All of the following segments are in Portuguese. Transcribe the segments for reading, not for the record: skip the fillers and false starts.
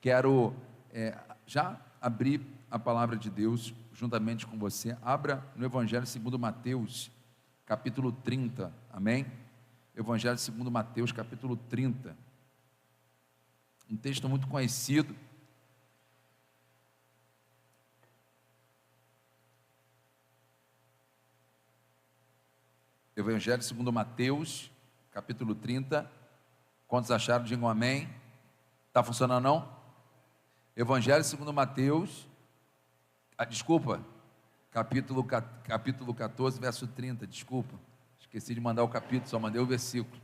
quero já abrir a palavra de Deus juntamente com você. Abra no Evangelho segundo Mateus, capítulo 30, amém? Evangelho segundo Mateus, capítulo 30, um texto muito conhecido. Evangelho segundo Mateus, capítulo 30, quantos acharam, digam amém. Está funcionando não? Evangelho segundo Mateus, capítulo 14, verso 30, desculpa, esqueci de mandar o capítulo, só mandei o versículo.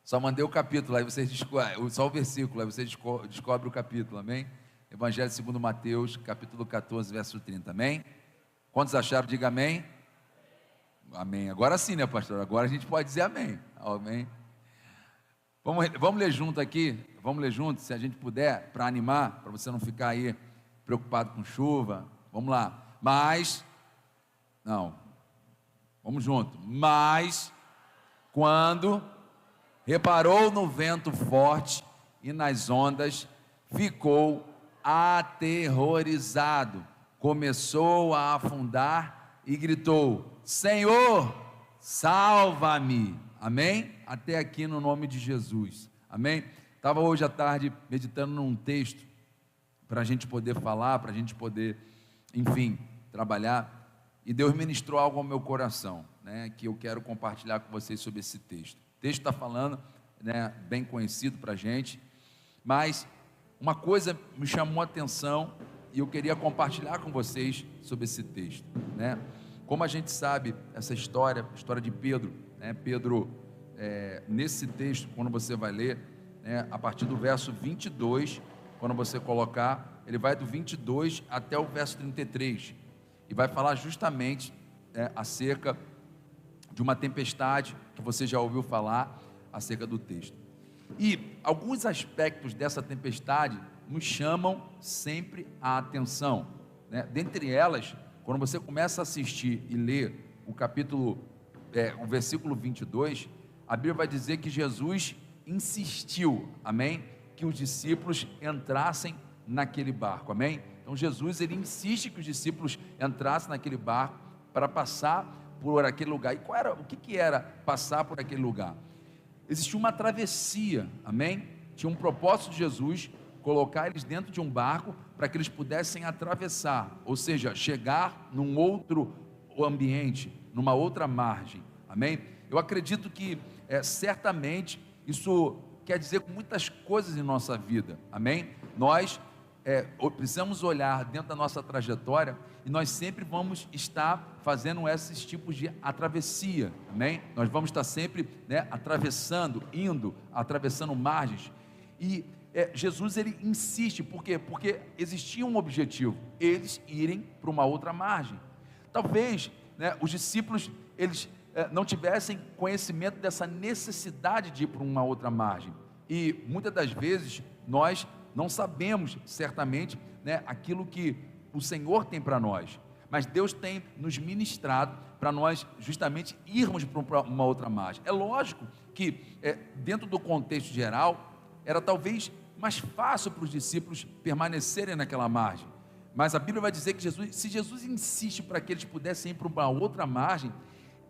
Só mandei o capítulo, aí vocês descobrem, só o versículo, aí você descobre o capítulo, amém? Evangelho segundo Mateus, capítulo 14, verso 30, amém? Quantos acharam, diga amém. Amém, agora sim, né, pastor? Agora a gente pode dizer amém, amém. Vamos ler junto aqui, vamos ler junto, se a gente puder, para animar, para você não ficar aí preocupado com chuva. Vamos lá. Vamos junto. Mas quando reparou no vento forte e nas ondas, ficou aterrorizado, começou a afundar e gritou: Senhor, salva-me. Amém? Até aqui no nome de Jesus, amém? Estava hoje à tarde meditando num texto, para a gente poder falar, para a gente poder, enfim, trabalhar, e Deus ministrou algo ao meu coração, né, que eu quero compartilhar com vocês sobre esse texto. O texto está falando, né, bem conhecido para a gente, mas uma coisa me chamou a atenção, e eu queria compartilhar com vocês sobre esse texto, né? Como a gente sabe, essa história, a história de Pedro, né? Pedro, nesse texto, quando você vai ler, né, a partir do verso 22, quando você colocar, ele vai do 22 até o verso 33, e vai falar justamente acerca de uma tempestade, que você já ouviu falar acerca do texto. E alguns aspectos dessa tempestade nos chamam sempre a atenção, né? Dentre elas, quando você começa a assistir e ler o capítulo, o versículo 22, a Bíblia vai dizer que Jesus insistiu, amém? Que os discípulos entrassem naquele barco, amém? Então Jesus, ele insiste que os discípulos entrassem naquele barco para passar por aquele lugar. E o que era passar por aquele lugar? Existia uma travessia, amém? Tinha um propósito de Jesus, colocar eles dentro de um barco para que eles pudessem atravessar, ou seja, chegar num outro ambiente, numa outra margem, amém? Eu acredito que certamente isso quer dizer muitas coisas em nossa vida, amém? Nós precisamos olhar dentro da nossa trajetória e nós sempre vamos estar fazendo esses tipos de travessia, amém? Nós vamos estar sempre, né, atravessando margens, e Jesus, ele insiste, por quê? Porque existia um objetivo, eles irem para uma outra margem. Talvez, né, os discípulos, eles não tivessem conhecimento dessa necessidade de ir para uma outra margem, e muitas das vezes nós não sabemos certamente, né, aquilo que o Senhor tem para nós, mas Deus tem nos ministrado para nós justamente irmos para uma outra margem. É lógico que dentro do contexto geral era talvez mais fácil para os discípulos permanecerem naquela margem, mas a Bíblia vai dizer que se Jesus insiste para que eles pudessem ir para uma outra margem,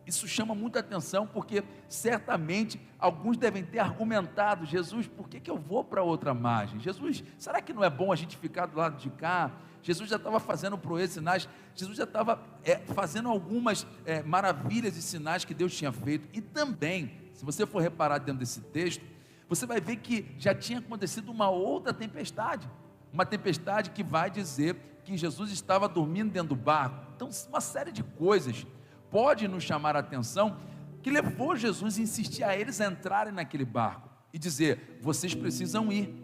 isso chama muita atenção, porque certamente alguns devem ter argumentado: Jesus, por que eu vou para outra margem? Jesus, será que não é bom a gente ficar do lado de cá? Jesus já estava fazendo proezas e sinais, Jesus já estava fazendo algumas maravilhas e sinais que Deus tinha feito. E também, se você for reparar dentro desse texto, você vai ver que já tinha acontecido uma outra tempestade, uma tempestade que vai dizer que Jesus estava dormindo dentro do barco. Então, uma série de coisas pode nos chamar a atenção, que levou Jesus a insistir a eles a entrarem naquele barco e dizer: vocês precisam ir.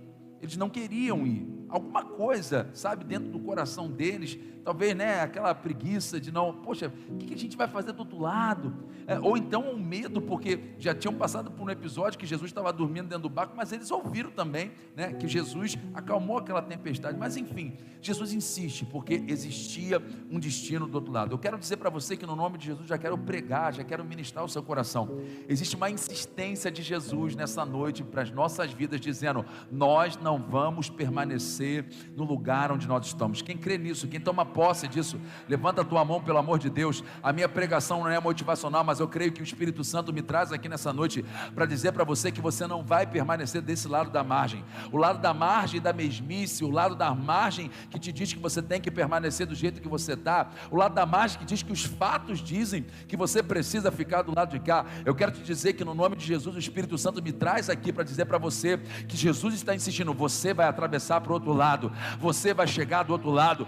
Eles não queriam ir, alguma coisa, sabe, dentro do coração deles, talvez, né, aquela preguiça de não, poxa, o que a gente vai fazer do outro lado? Ou então um medo, porque já tinham passado por um episódio que Jesus estava dormindo dentro do barco, mas eles ouviram também, né, que Jesus acalmou aquela tempestade. Mas enfim, Jesus insiste, porque existia um destino do outro lado. Eu quero dizer para você que no nome de Jesus já quero pregar, já quero ministrar o seu coração. Existe uma insistência de Jesus nessa noite para as nossas vidas, dizendo: nós não vamos permanecer no lugar onde nós estamos. Quem crê nisso, quem toma posse disso, levanta a tua mão, pelo amor de Deus. A minha pregação não é motivacional, mas eu creio que o Espírito Santo me traz aqui nessa noite para dizer para você que você não vai permanecer desse lado da margem, o lado da margem da mesmice, o lado da margem que te diz que você tem que permanecer do jeito que você está, o lado da margem que diz que os fatos dizem que você precisa ficar do lado de cá. Eu quero te dizer que no nome de Jesus o Espírito Santo me traz aqui para dizer para você que Jesus está insistindo: você vai atravessar para o outro lado, você vai chegar do outro lado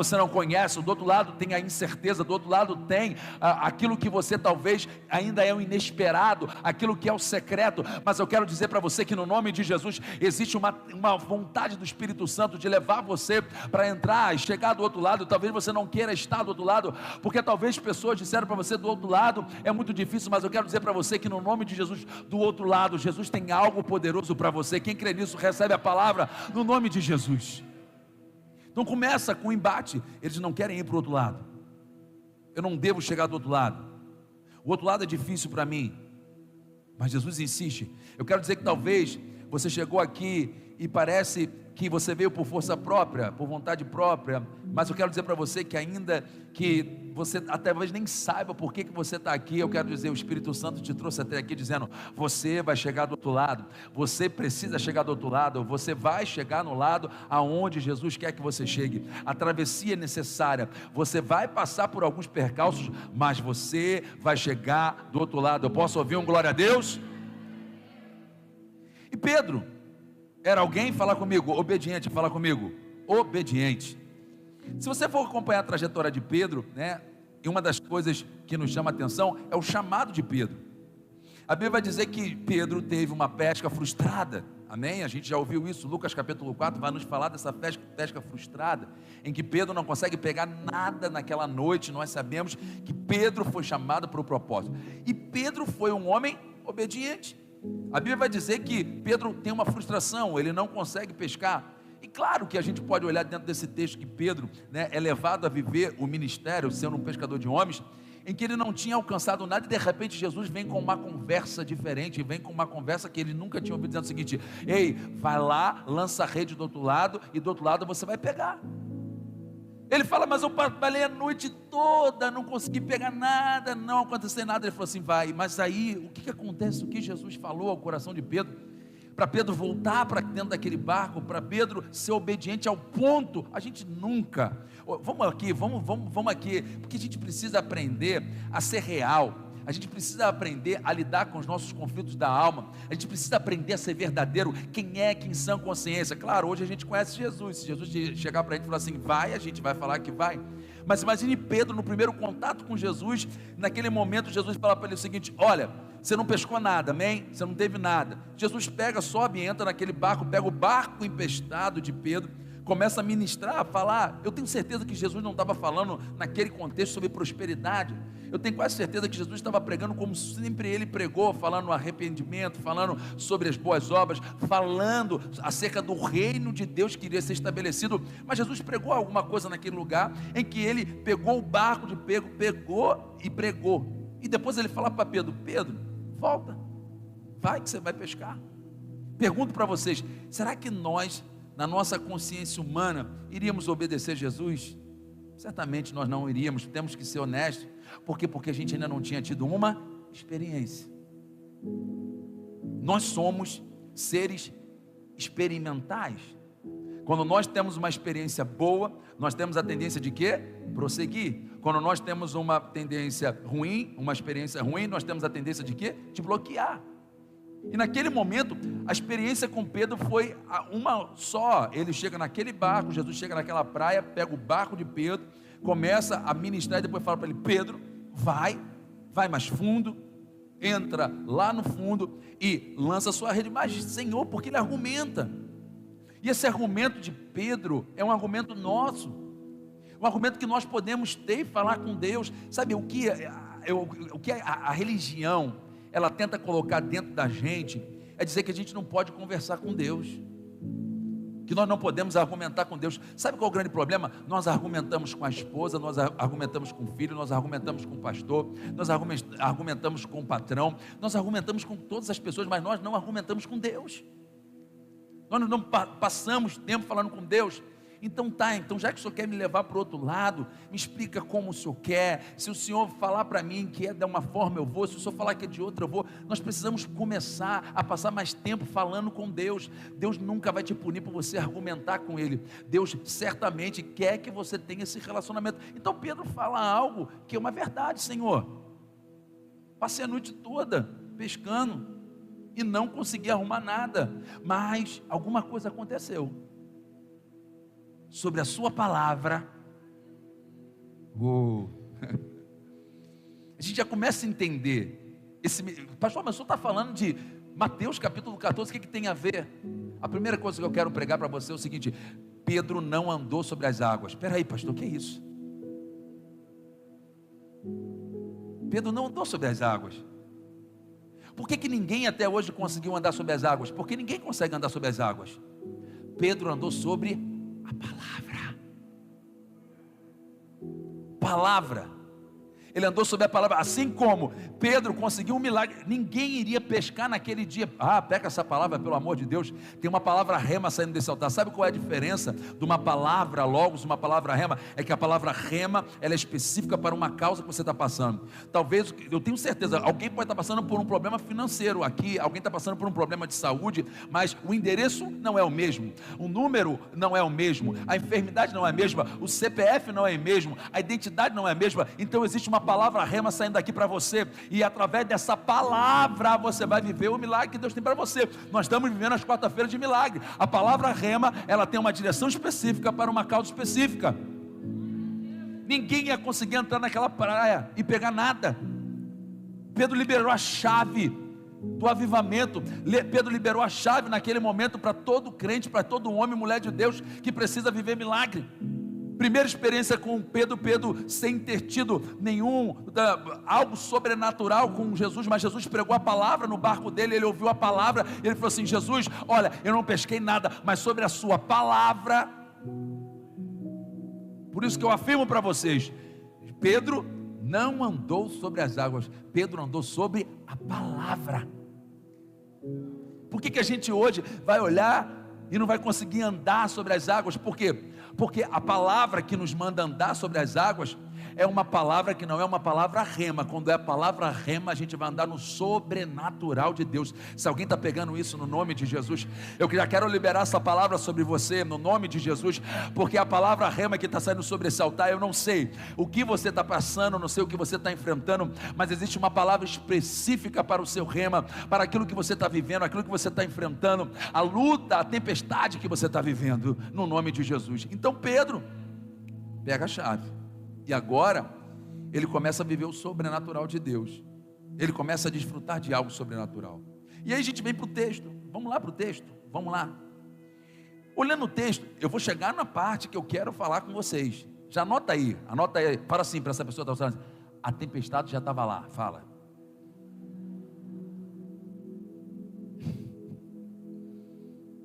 você não conhece, do outro lado tem a incerteza, do outro lado tem aquilo que você talvez ainda é o inesperado, aquilo que é o secreto. Mas eu quero dizer para você que no nome de Jesus existe uma vontade do Espírito Santo de levar você para entrar e chegar do outro lado. Talvez você não queira estar do outro lado, porque talvez pessoas disseram para você: do outro lado é muito difícil. Mas eu quero dizer para você que no nome de Jesus, do outro lado, Jesus tem algo poderoso para você. Quem crê nisso recebe a palavra no nome de Jesus. Então começa com o embate. Eles não querem ir para o outro lado. Eu não devo chegar do outro lado. O outro lado é difícil para mim. Mas Jesus insiste. Eu quero dizer que talvez você chegou aqui e parece que você veio por força própria, por vontade própria, mas eu quero dizer para você que ainda que você até talvez nem saiba por que você está aqui, eu quero dizer, o Espírito Santo te trouxe até aqui dizendo: você vai chegar do outro lado, você precisa chegar do outro lado, você vai chegar no lado aonde Jesus quer que você chegue. A travessia é necessária, você vai passar por alguns percalços, mas você vai chegar do outro lado. Eu posso ouvir um glória a Deus? E Pedro era alguém, fala comigo, obediente, fala comigo, obediente. Se você for acompanhar a trajetória de Pedro, né, e uma das coisas que nos chama a atenção é o chamado de Pedro. A Bíblia vai dizer que Pedro teve uma pesca frustrada, amém? A gente já ouviu isso, Lucas capítulo 4 vai nos falar dessa pesca frustrada, em que Pedro não consegue pegar nada naquela noite. Nós sabemos que Pedro foi chamado para o propósito, e Pedro foi um homem obediente. A Bíblia vai dizer que Pedro tem uma frustração, ele não consegue pescar. E claro que a gente pode olhar dentro desse texto que Pedro, né, é levado a viver o ministério, sendo um pescador de homens, em que ele não tinha alcançado nada, e de repente Jesus vem com uma conversa diferente, vem com uma conversa que ele nunca tinha ouvido, dizendo o seguinte: ei, vai lá, lança a rede do outro lado, e do outro lado você vai pegar. Ele fala: mas eu trabalhei a noite toda, não consegui pegar nada, não aconteceu nada. Ele falou assim: vai. Mas aí, o que acontece? O que Jesus falou ao coração de Pedro, para Pedro voltar para dentro daquele barco, para Pedro ser obediente ao ponto. A gente nunca, vamos aqui, porque a gente precisa aprender a ser real. A gente precisa aprender a lidar com os nossos conflitos da alma. A gente precisa aprender a ser verdadeiro. Quem é que em sã consciência? Claro, hoje a gente conhece Jesus. Se Jesus chegar para a gente e falar assim: vai, a gente vai falar que vai. Mas imagine Pedro no primeiro contato com Jesus. Naquele momento Jesus fala para ele o seguinte: olha, você não pescou nada, amém? Você não teve nada. Jesus pega, sobe e entra naquele barco, pega o barco emprestado de Pedro, começa a ministrar, a falar. Eu tenho certeza que Jesus não estava falando naquele contexto sobre prosperidade. Eu tenho quase certeza que Jesus estava pregando como sempre ele pregou, falando no arrependimento, falando sobre as boas obras, falando acerca do reino de Deus que iria ser estabelecido. Mas Jesus pregou alguma coisa naquele lugar, em que ele pegou o barco de Pedro, pegou e pregou. E depois ele fala para Pedro: Pedro, volta, vai que você vai pescar. Pergunto para vocês: será que nós, na nossa consciência humana, iríamos obedecer Jesus? Certamente nós não iríamos. Temos que ser honestos. Por quê? Porque a gente ainda não tinha tido uma experiência. Nós somos seres experimentais. Quando nós temos uma experiência boa, nós temos a tendência de quê? Prosseguir. Quando nós temos uma tendência ruim, uma experiência ruim, nós temos a tendência de quê? De bloquear. E naquele momento, a experiência com Pedro foi uma só. Ele chega naquele barco, Jesus chega naquela praia, pega o barco de Pedro, começa a ministrar e depois fala para ele: Pedro, vai mais fundo, entra lá no fundo e lança a sua rede. Mas Senhor, porque ele argumenta. E esse argumento de Pedro é um argumento nosso. um argumento que nós podemos ter e falar com Deus. Sabe o que a religião, ela tenta colocar dentro da gente, é dizer que a gente não pode conversar com Deus, que nós não podemos argumentar com Deus. Sabe qual é o grande problema? Nós argumentamos com a esposa, nós argumentamos com o filho, nós argumentamos com o pastor, nós argumentamos com o patrão, nós argumentamos com todas as pessoas, mas nós não argumentamos com Deus. Nós não passamos tempo falando com Deus. Então já que o Senhor quer me levar para o outro lado, me explica como o Senhor quer. Se o Senhor falar para mim que é de uma forma, eu vou. Se o Senhor falar que é de outra, eu vou. Nós precisamos começar a passar mais tempo falando com Deus. Deus nunca vai te punir por você argumentar com Ele. Deus certamente quer que você tenha esse relacionamento. Então Pedro fala algo que é uma verdade: Senhor, passei a noite toda pescando e não consegui arrumar nada, mas alguma coisa aconteceu. Sobre a sua palavra, a gente já começa a entender. Pastor, mas o senhor está falando de Mateus capítulo 14, o que tem a ver? A primeira coisa que eu quero pregar para você é o seguinte: Pedro não andou sobre as águas. Espera aí, pastor, o que é isso? Pedro não andou sobre as águas. Por que ninguém até hoje conseguiu andar sobre as águas? Porque ninguém consegue andar sobre as águas. Pedro andou sobre a palavra. Ele andou sobre a palavra. Assim como Pedro conseguiu um milagre, ninguém iria pescar naquele dia. Pega essa palavra, pelo amor de Deus. Tem uma palavra rema saindo desse altar. Sabe qual é a diferença de uma palavra logos, uma palavra rema? É que a palavra rema, ela é específica para uma causa que você está passando. Talvez, eu tenho certeza, alguém pode estar passando por um problema financeiro aqui, alguém está passando por um problema de saúde, mas o endereço não é o mesmo, o número não é o mesmo, a enfermidade não é a mesma, o CPF não é o mesmo, a identidade não é a mesma. Então existe uma palavra rema saindo daqui para você, e através dessa palavra você vai viver o milagre que Deus tem para você. Nós estamos vivendo as quarta-feiras de milagre. A palavra rema, ela tem uma direção específica para uma causa específica. Ninguém ia conseguir entrar naquela praia e pegar nada. Pedro liberou a chave do avivamento. Pedro liberou a chave naquele momento para todo crente, para todo homem e mulher de Deus que precisa viver milagre. Primeira experiência com Pedro sem ter tido algo sobrenatural com Jesus, mas Jesus pregou a palavra no barco dele, ele ouviu a palavra, ele falou assim: Jesus, olha, eu não pesquei nada, mas sobre a sua palavra. Por isso que eu afirmo para vocês, Pedro não andou sobre as águas, Pedro andou sobre a palavra. Por que a gente hoje vai olhar e não vai conseguir andar sobre as águas? Por quê? Porque a palavra que nos manda andar sobre as águas é uma palavra que não é uma palavra rema. Quando é a palavra rema, a gente vai andar no sobrenatural de Deus. Se alguém está pegando isso no nome de Jesus, eu já quero liberar essa palavra sobre você, no nome de Jesus, porque a palavra rema que está saindo sobre esse altar, eu não sei o que você está passando, não sei o que você está enfrentando, mas existe uma palavra específica para o seu rema, para aquilo que você está vivendo, aquilo que você está enfrentando, a luta, a tempestade que você está vivendo, no nome de Jesus. Então Pedro pega a chave, e agora ele começa a viver o sobrenatural de Deus, ele começa a desfrutar de algo sobrenatural. E aí a gente vem para o texto, vamos lá para o texto, vamos lá. Olhando o texto, eu vou chegar na parte que eu quero falar com vocês. Já anota aí, fala assim para essa pessoa que está falando: a tempestade já estava lá, fala.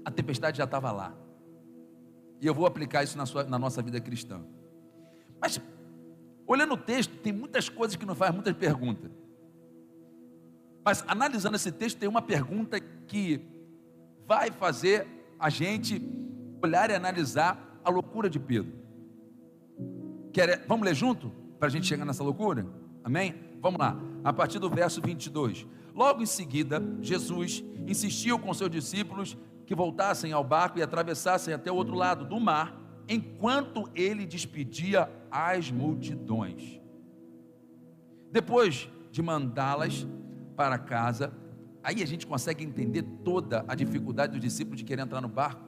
A tempestade já estava lá, e eu vou aplicar isso na nossa vida cristã. Mas olhando o texto, tem muitas coisas que nos faz muitas perguntas. Mas analisando esse texto, tem uma pergunta que vai fazer a gente olhar e analisar a loucura de Pedro. Vamos ler junto? Para a gente chegar nessa loucura? Amém? Vamos lá, a partir do verso 22. Logo em seguida, Jesus insistiu com seus discípulos que voltassem ao barco e atravessassem até o outro lado do mar, enquanto ele despedia as multidões. Depois de mandá-las para casa, aí a gente consegue entender toda a dificuldade dos discípulos de querer entrar no barco.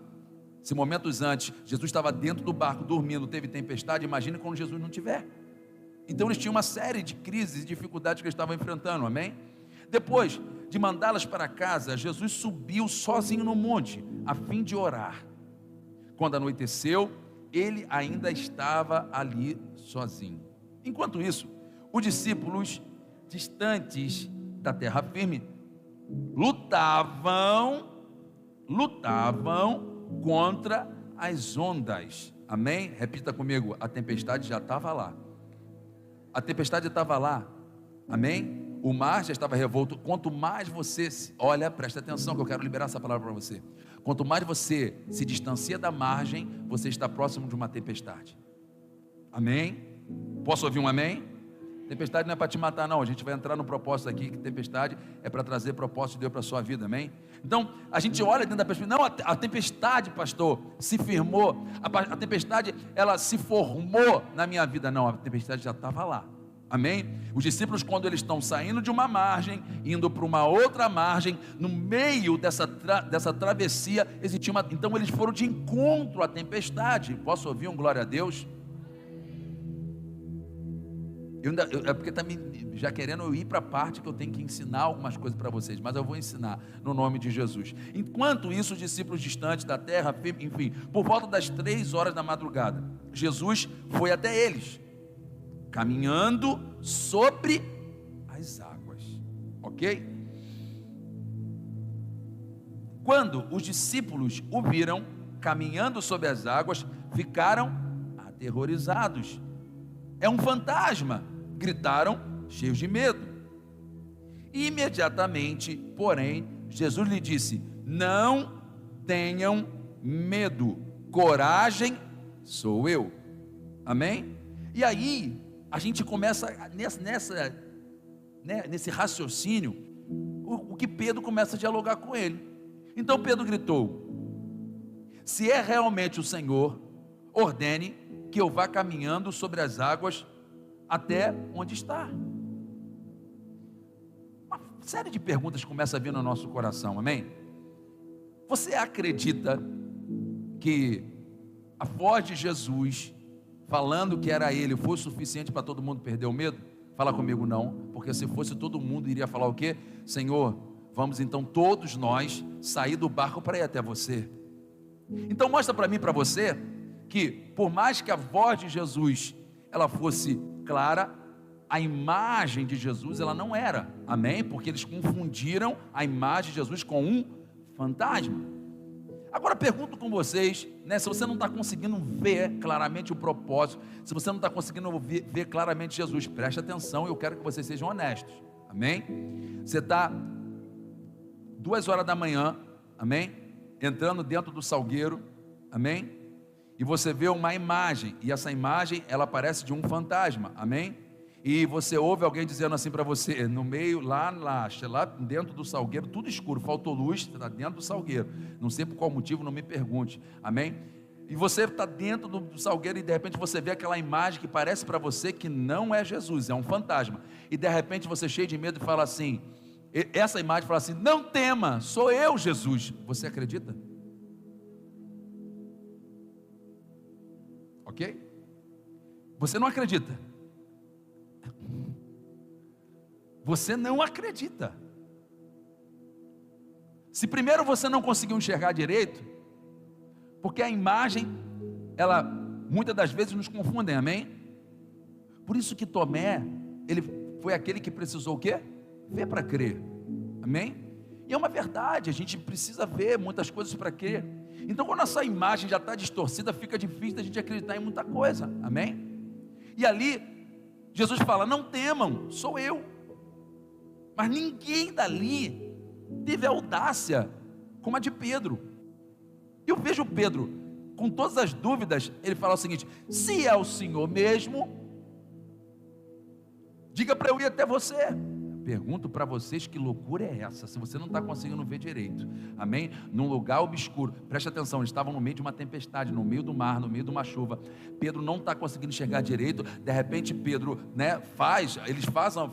Se momentos antes Jesus estava dentro do barco dormindo, teve tempestade, imagine quando Jesus não tiver. Então eles tinham uma série de crises e dificuldades que eles estavam enfrentando, amém? Depois de mandá-las para casa, Jesus subiu sozinho no monte a fim de orar. Quando anoiteceu, ele ainda estava ali sozinho. Enquanto isso, os discípulos distantes da terra firme lutavam contra as ondas. Amém? Repita comigo, a tempestade já estava lá. A tempestade estava lá. Amém? O mar já estava revolto. Quanto mais você, olha, presta atenção que eu quero liberar essa palavra para você. Quanto mais você se distancia da margem, você está próximo de uma tempestade. Amém? Posso ouvir um amém? Tempestade não é para te matar, não. A gente vai entrar no propósito aqui, que tempestade é para trazer propósito de Deus para a sua vida, amém? Então, a gente olha dentro da perspectiva, não, a tempestade, pastor, se firmou, a tempestade, ela se formou na minha vida, não, a tempestade já estava lá, amém? Os discípulos, quando eles estão saindo de uma margem, indo para uma outra margem, no meio dessa travessia, existia então eles foram de encontro à tempestade. Posso ouvir um glória a Deus? É porque está já querendo eu ir para a parte que eu tenho que ensinar algumas coisas para vocês, mas eu vou ensinar no nome de Jesus. Enquanto isso, os discípulos distantes da terra, enfim, por volta das 3 horas da madrugada, Jesus foi até eles, caminhando sobre as águas, ok? Quando os discípulos o viram caminhando sobre as águas, ficaram aterrorizados. É um fantasma, gritaram, cheios de medo. Imediatamente, porém, Jesus lhe disse: não tenham medo, coragem, sou eu. Amém? E aí, a gente começa nesse raciocínio, o que Pedro começa a dialogar com ele. Então Pedro gritou: se é realmente o Senhor, ordene que eu vá caminhando sobre as águas até onde está. Uma série de perguntas começa a vir no nosso coração, amém? Você acredita que a voz de Jesus falando que era ele foi o suficiente para todo mundo perder o medo? Fala comigo, não, porque se fosse todo mundo iria falar o quê? Senhor, vamos então todos nós sair do barco para ir até você. Então mostra para mim e para você que por mais que a voz de Jesus ela fosse clara, a imagem de Jesus ela não era, amém? Porque eles confundiram a imagem de Jesus com um fantasma. Agora pergunto com vocês, se você não está conseguindo ver claramente o propósito, se você não está conseguindo ver claramente Jesus, preste atenção, eu quero que vocês sejam honestos, amém? Você está 2 horas da manhã, amém? Entrando dentro do salgueiro, amém? E você vê uma imagem, e essa imagem, ela parece de um fantasma, amém? E você ouve alguém dizendo assim para você, no meio, lá dentro do salgueiro, tudo escuro, faltou luz, você está dentro do salgueiro, não sei por qual motivo, não me pergunte, amém? E você está dentro do salgueiro e de repente você vê aquela imagem que parece para você que não é Jesus, é um fantasma, e de repente você cheio de medo e fala assim, essa imagem fala assim, não tema, sou eu Jesus, você acredita? Ok? Você não acredita. Você não acredita. Se primeiro você não conseguiu enxergar direito, porque a imagem, ela muitas das vezes nos confundem, amém? Por isso que Tomé, ele foi aquele que precisou o quê? Ver para crer, amém? E é uma verdade, a gente precisa ver muitas coisas para crer. Então quando essa imagem já está distorcida, fica difícil da gente acreditar em muita coisa, amém? E ali, Jesus fala, não temam, sou eu. Mas ninguém dali teve audácia como a de Pedro. Eu vejo Pedro, com todas as dúvidas, ele fala o seguinte, se é o Senhor mesmo, diga para eu ir até você. Pergunto para vocês, que loucura é essa, se você não está conseguindo ver direito, amém? Num lugar obscuro, preste atenção, eles estavam no meio de uma tempestade, no meio do mar, no meio de uma chuva, Pedro não está conseguindo enxergar direito, de repente Pedro,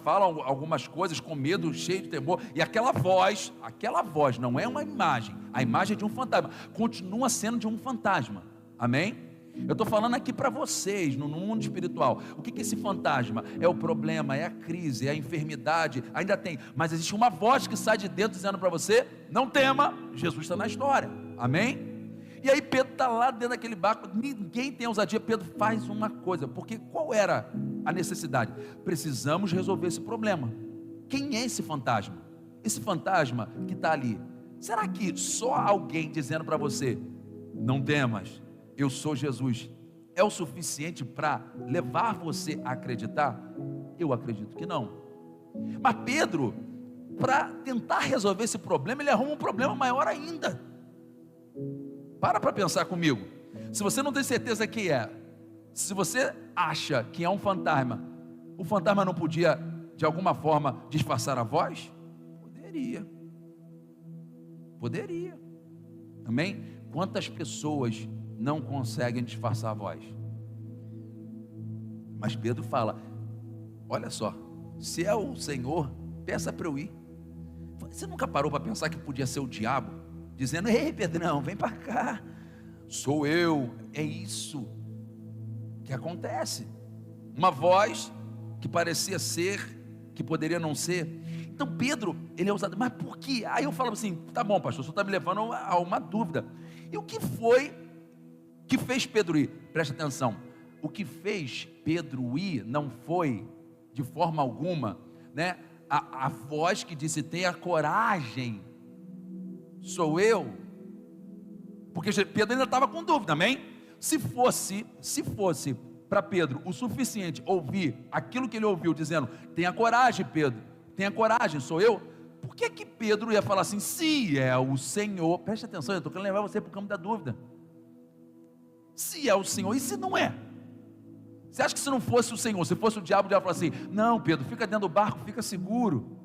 falam algumas coisas com medo, cheio de temor, e aquela voz não é uma imagem, a imagem é de um fantasma, continua sendo de um fantasma, amém? Eu estou falando aqui para vocês, no mundo espiritual, o que é esse fantasma? É o problema, é a crise, é a enfermidade, ainda tem, mas existe uma voz que sai de dentro dizendo para você, não tema, Jesus está na história, amém? E aí Pedro está lá dentro daquele barco, ninguém tem ousadia. Pedro faz uma coisa, porque qual era a necessidade? Precisamos resolver esse problema. Quem é esse fantasma? Esse fantasma que está ali, será que só alguém dizendo para você, não temas, eu sou Jesus, é o suficiente para levar você a acreditar? Eu acredito que não. Mas Pedro, para tentar resolver esse problema, ele arruma um problema maior ainda. Para pensar comigo. Se você não tem certeza quem é, se você acha que é um fantasma, o fantasma não podia de alguma forma disfarçar a voz? Poderia. Amém? Quantas pessoas não conseguem disfarçar a voz? Mas Pedro fala, olha só, se é o Senhor, peça para eu ir. Você nunca parou para pensar que podia ser o diabo dizendo, ei Pedrão, vem para cá, sou eu? É isso que acontece. Uma voz que parecia ser, que poderia não ser. Então Pedro, ele é usado, mas por quê? Aí eu falo assim, tá bom pastor, o senhor está me levando a uma dúvida. E o que foi que fez Pedro ir? Preste atenção, o que fez Pedro ir não foi de forma alguma, né, a voz que disse, tenha coragem, sou eu, porque Pedro ainda estava com dúvida, amém? Se fosse para Pedro o suficiente ouvir aquilo que ele ouviu, dizendo, tenha coragem Pedro, tenha coragem, sou eu, por que Pedro ia falar assim, se é o Senhor? Preste atenção, eu estou querendo levar você para o campo da dúvida. Se é o Senhor, e se não é? Você acha que se não fosse o Senhor, se fosse o diabo ia falar assim, não Pedro, fica dentro do barco, fica seguro.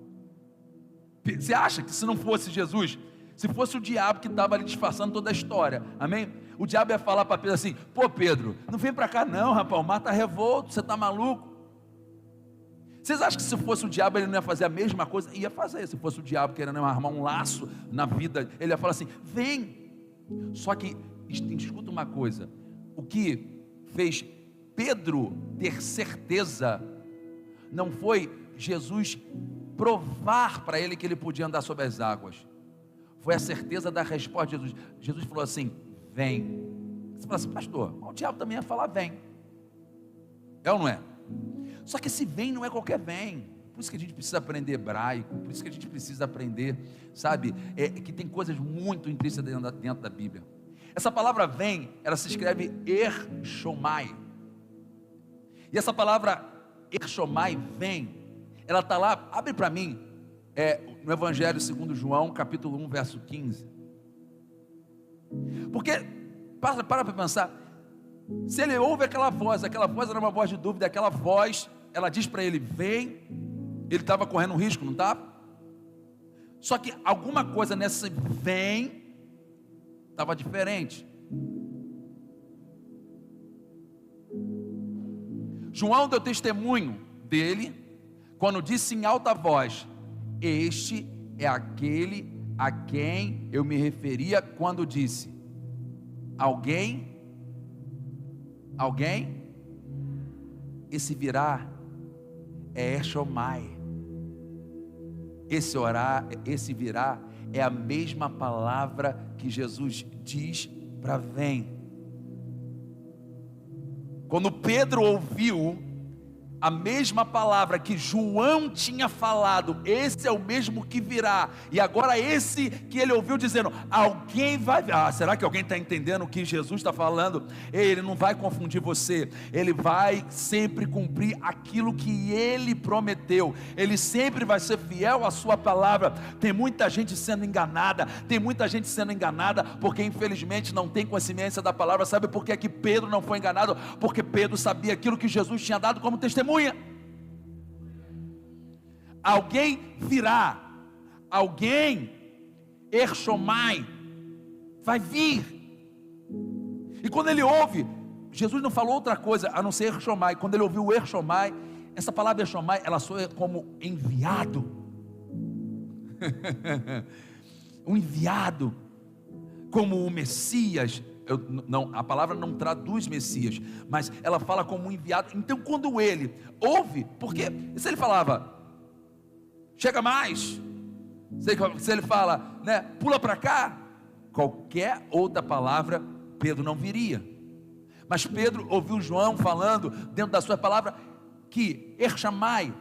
Você acha que se não fosse Jesus, se fosse o diabo que estava ali disfarçando toda a história, amém? O diabo ia falar para Pedro assim, pô Pedro, não vem para cá não rapaz, o mar está revolto, você está maluco? Vocês acham que se fosse o diabo ele não ia fazer a mesma coisa? Ia fazer, se fosse o diabo querendo armar um laço na vida, ele ia falar assim, vem. Só que, escuta uma coisa, o que fez Pedro ter certeza, não foi Jesus provar para ele que ele podia andar sobre as águas, foi a certeza da resposta de Jesus. Jesus falou assim, vem. Você fala assim, pastor, o diabo também ia falar vem, é ou não é? Só que esse vem não é qualquer vem, por isso que a gente precisa aprender hebraico, por isso que a gente precisa aprender, sabe, que tem coisas muito intrínsecas dentro da Bíblia. Essa palavra vem, ela se escreve Ershomai, e essa palavra Ershomai, vem, ela está lá, abre para mim, no Evangelho segundo João, capítulo 1, verso 15, porque, para pensar, se ele ouve aquela voz era uma voz de dúvida, aquela voz, ela diz para ele, vem, ele estava correndo um risco, não estava? Só que alguma coisa nesse vem, estava diferente. João deu testemunho dele, quando disse em alta voz, este é aquele a quem eu me referia, quando disse, alguém, esse virá é Ershomai, esse virá é a mesma palavra que Jesus diz para vem. Quando Pedro ouviu a mesma palavra que João tinha falado, esse é o mesmo que virá, e agora esse que ele ouviu dizendo, alguém vai vir, será que alguém está entendendo o que Jesus está falando? Ele não vai confundir você, ele vai sempre cumprir aquilo que ele prometeu, ele sempre vai ser fiel à sua palavra. Tem muita gente sendo enganada, porque infelizmente não tem consciência da palavra. Sabe por que Pedro não foi enganado? Porque Pedro sabia aquilo que Jesus tinha dado como testemunha. Alguém virá, alguém, Ershomai, vai vir. E quando ele ouve, Jesus não falou outra coisa a não ser Ershomai. Quando ele ouviu o Ershomai, essa palavra Ershomai, ela soa como enviado. Um enviado, como o Messias. A palavra não traduz Messias, mas ela fala como um enviado. Então quando ele ouve, porque se ele falava, chega mais, se ele fala, né, pula para cá, qualquer outra palavra, Pedro não viria. Mas Pedro ouviu João falando dentro da sua palavra que Erchamai,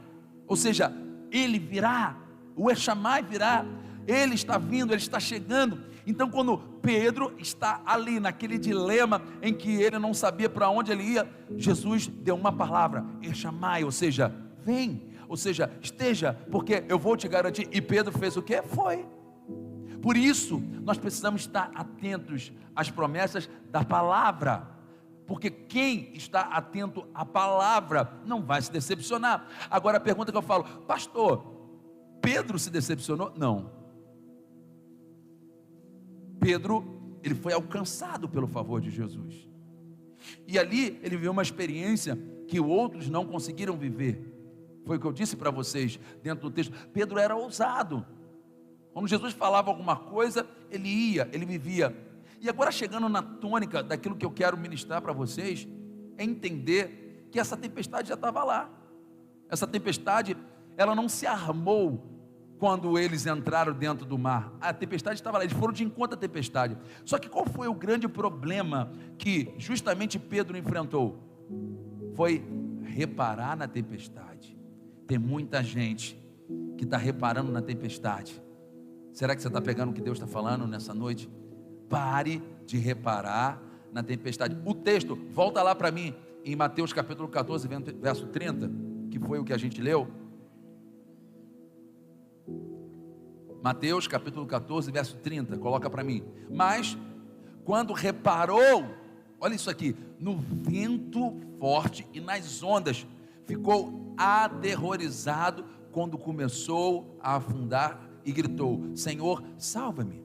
ou seja, ele virá, o Erchamai virá, ele está vindo, ele está chegando. Então quando Pedro está ali naquele dilema em que ele não sabia para onde ele ia, Jesus deu uma palavra, Erchamai, ou seja, vem, ou seja, esteja, porque eu vou te garantir. E Pedro fez o que? Foi. Por isso nós precisamos estar atentos às promessas da palavra, porque quem está atento à palavra não vai se decepcionar. Agora a pergunta que eu falo, pastor, Pedro se decepcionou? Não. Pedro, ele foi alcançado pelo favor de Jesus, e ali ele viveu uma experiência que outros não conseguiram viver. Foi o que eu disse para vocês dentro do texto. Pedro era ousado, quando Jesus falava alguma coisa, ele ia, ele vivia. E agora chegando na tônica daquilo que eu quero ministrar para vocês, é entender que essa tempestade já estava lá. Essa tempestade, ela não se armou quando eles entraram dentro do mar. A tempestade estava lá, eles foram de encontro à tempestade. Só que qual foi o grande problema que justamente Pedro enfrentou? Foi reparar na tempestade. Tem muita gente que está reparando na tempestade. Será que você está pegando o que Deus está falando nessa noite? Pare de reparar na tempestade. O texto, volta lá para mim, em Mateus capítulo 14, verso 30, que foi o que a gente leu. Mateus capítulo 14, verso 30, coloca para mim. Mas, quando reparou, olha isso aqui, no vento forte e nas ondas, ficou aterrorizado quando começou a afundar e gritou: Senhor, salva-me.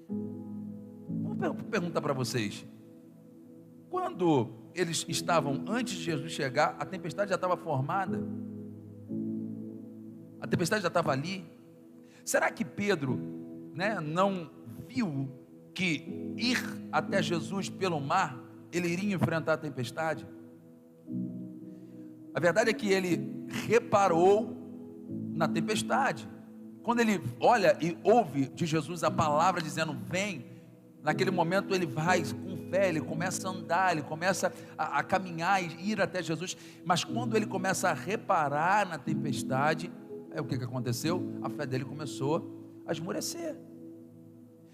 Vou perguntar para vocês, quando eles estavam, antes de Jesus chegar, a tempestade já estava formada, a tempestade já estava ali. Será que Pedro, não viu que ir até Jesus pelo mar, ele iria enfrentar a tempestade? A verdade é que ele reparou na tempestade. Quando ele olha e ouve de Jesus a palavra dizendo vem, naquele momento ele vai com fé, ele começa a andar, ele começa a caminhar e ir até Jesus. Mas quando ele começa a reparar na tempestade, o que aconteceu? A fé dele começou a esmorecer.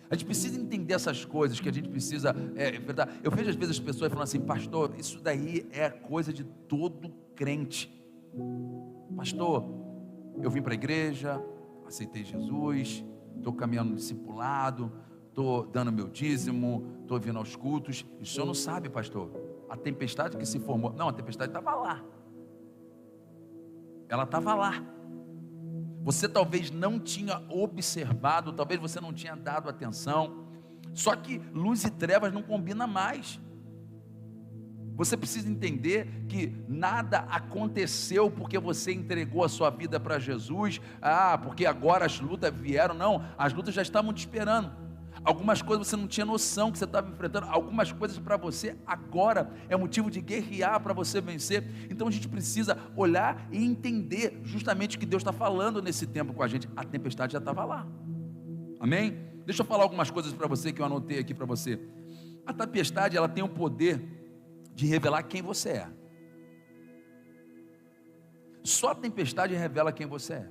A gente precisa entender essas coisas, que a gente precisa, verdade. Eu vejo às vezes as pessoas falando assim: pastor, isso daí é coisa de todo crente. Pastor, eu vim para a igreja, aceitei Jesus, estou caminhando no discipulado, estou dando meu dízimo, estou vindo aos cultos. E o senhor não sabe, pastor, a tempestade que se formou. Não, a tempestade estava lá. Ela estava lá. Você talvez não tinha observado, talvez você não tinha dado atenção. Só que luz e trevas não combinam mais. Você precisa entender que nada aconteceu porque você entregou a sua vida para Jesus. Porque agora as lutas vieram. Não, as lutas já estavam te esperando. Algumas coisas você não tinha noção que você estava enfrentando. Algumas coisas para você agora é motivo de guerrear para você vencer. Então a gente precisa olhar e entender justamente o que Deus está falando nesse tempo com a gente. A tempestade já estava lá. Amém? Deixa eu falar algumas coisas para você que eu anotei aqui para você. A tempestade, ela tem o poder de revelar quem você é. Só a tempestade revela quem você é.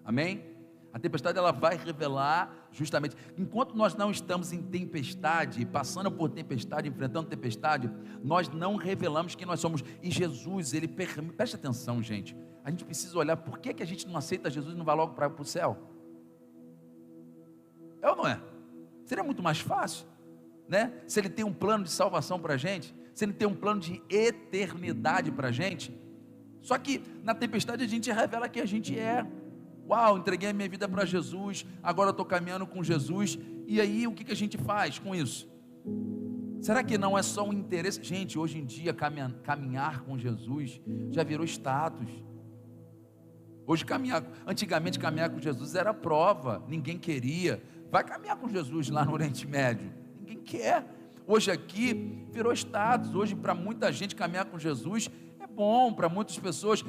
Amém? A tempestade, ela vai revelar justamente, enquanto nós não estamos em tempestade, passando por tempestade, enfrentando tempestade, nós não revelamos quem nós somos. E Jesus, ele permite, preste atenção, gente, a gente precisa olhar, por que a gente não aceita Jesus e não vai logo para o céu? É ou não é? Seria muito mais fácil, se ele tem um plano de salvação para a gente, se ele tem um plano de eternidade para a gente. Só que na tempestade a gente revela quem a gente é. Uau, entreguei a minha vida para Jesus, agora eu estou caminhando com Jesus. E aí o que a gente faz com isso? Será que não é só um interesse? Gente, hoje em dia caminhar com Jesus já virou status. Hoje antigamente caminhar com Jesus era prova, ninguém queria. Vai caminhar com Jesus lá no Oriente Médio, ninguém quer. Hoje aqui virou status. Hoje para muita gente caminhar com Jesus é bom, para muitas pessoas,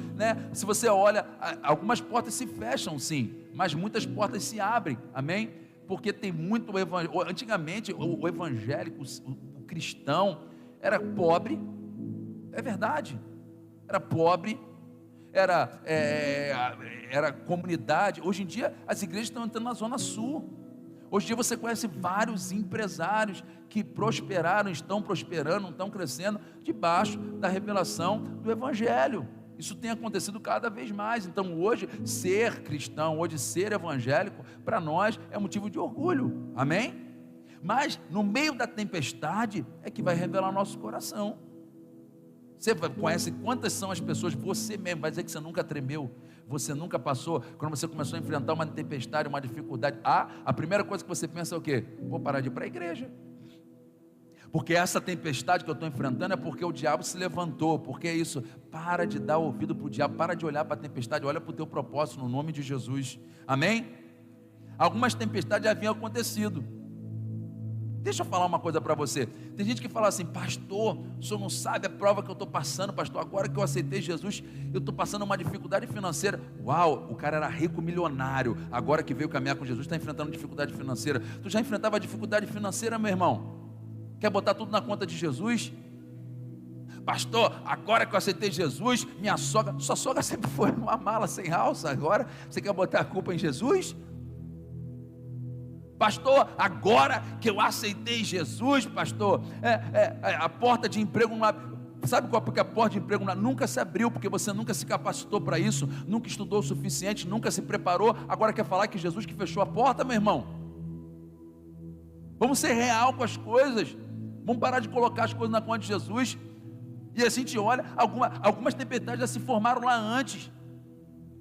se você olha, algumas portas se fecham sim, mas muitas portas se abrem, amém? porque tem muito evangelho. Antigamente o evangélico, o cristão era pobre, é verdade, era pobre, era comunidade. Hoje em dia as igrejas estão entrando na zona sul. Hoje em dia você conhece vários empresários que prosperaram, estão prosperando, estão crescendo debaixo da revelação do evangelho. Isso tem acontecido cada vez mais. Então hoje ser cristão, hoje ser evangélico, para nós é motivo de orgulho, amém? Mas no meio da tempestade é que vai revelar nosso coração. Você conhece quantas são as pessoas, você mesmo vai dizer que você nunca tremeu, você nunca passou, quando você começou a enfrentar uma tempestade, uma dificuldade, a primeira coisa que você pensa é o quê? Vou parar de ir para a igreja, porque essa tempestade que eu estou enfrentando é porque o diabo se levantou. Porque é isso, para de dar ouvido para o diabo, para de olhar para a tempestade, olha para o teu propósito no nome de Jesus, amém? Algumas tempestades já haviam acontecido. Deixa eu falar uma coisa para você. Tem gente que fala assim: pastor, o senhor não sabe a prova que eu estou passando, pastor. Agora que eu aceitei Jesus, eu estou passando uma dificuldade financeira. Uau, o cara era rico, milionário. Agora que veio caminhar com Jesus, está enfrentando dificuldade financeira. Tu já enfrentava dificuldade financeira, meu irmão? Quer botar tudo na conta de Jesus? Pastor, agora que eu aceitei Jesus, sua sogra sempre foi uma mala sem alça. Agora você quer botar a culpa em Jesus? Pastor, agora que eu aceitei Jesus, pastor, a porta de emprego não abre. Sabe qual é? Porque a porta de emprego nunca se abriu, porque você nunca se capacitou para isso, nunca estudou o suficiente, nunca se preparou. Agora quer falar que Jesus que fechou a porta, meu irmão? Vamos ser real com as coisas, vamos parar de colocar as coisas na conta de Jesus. E assim a gente olha, algumas tempestades já se formaram lá antes.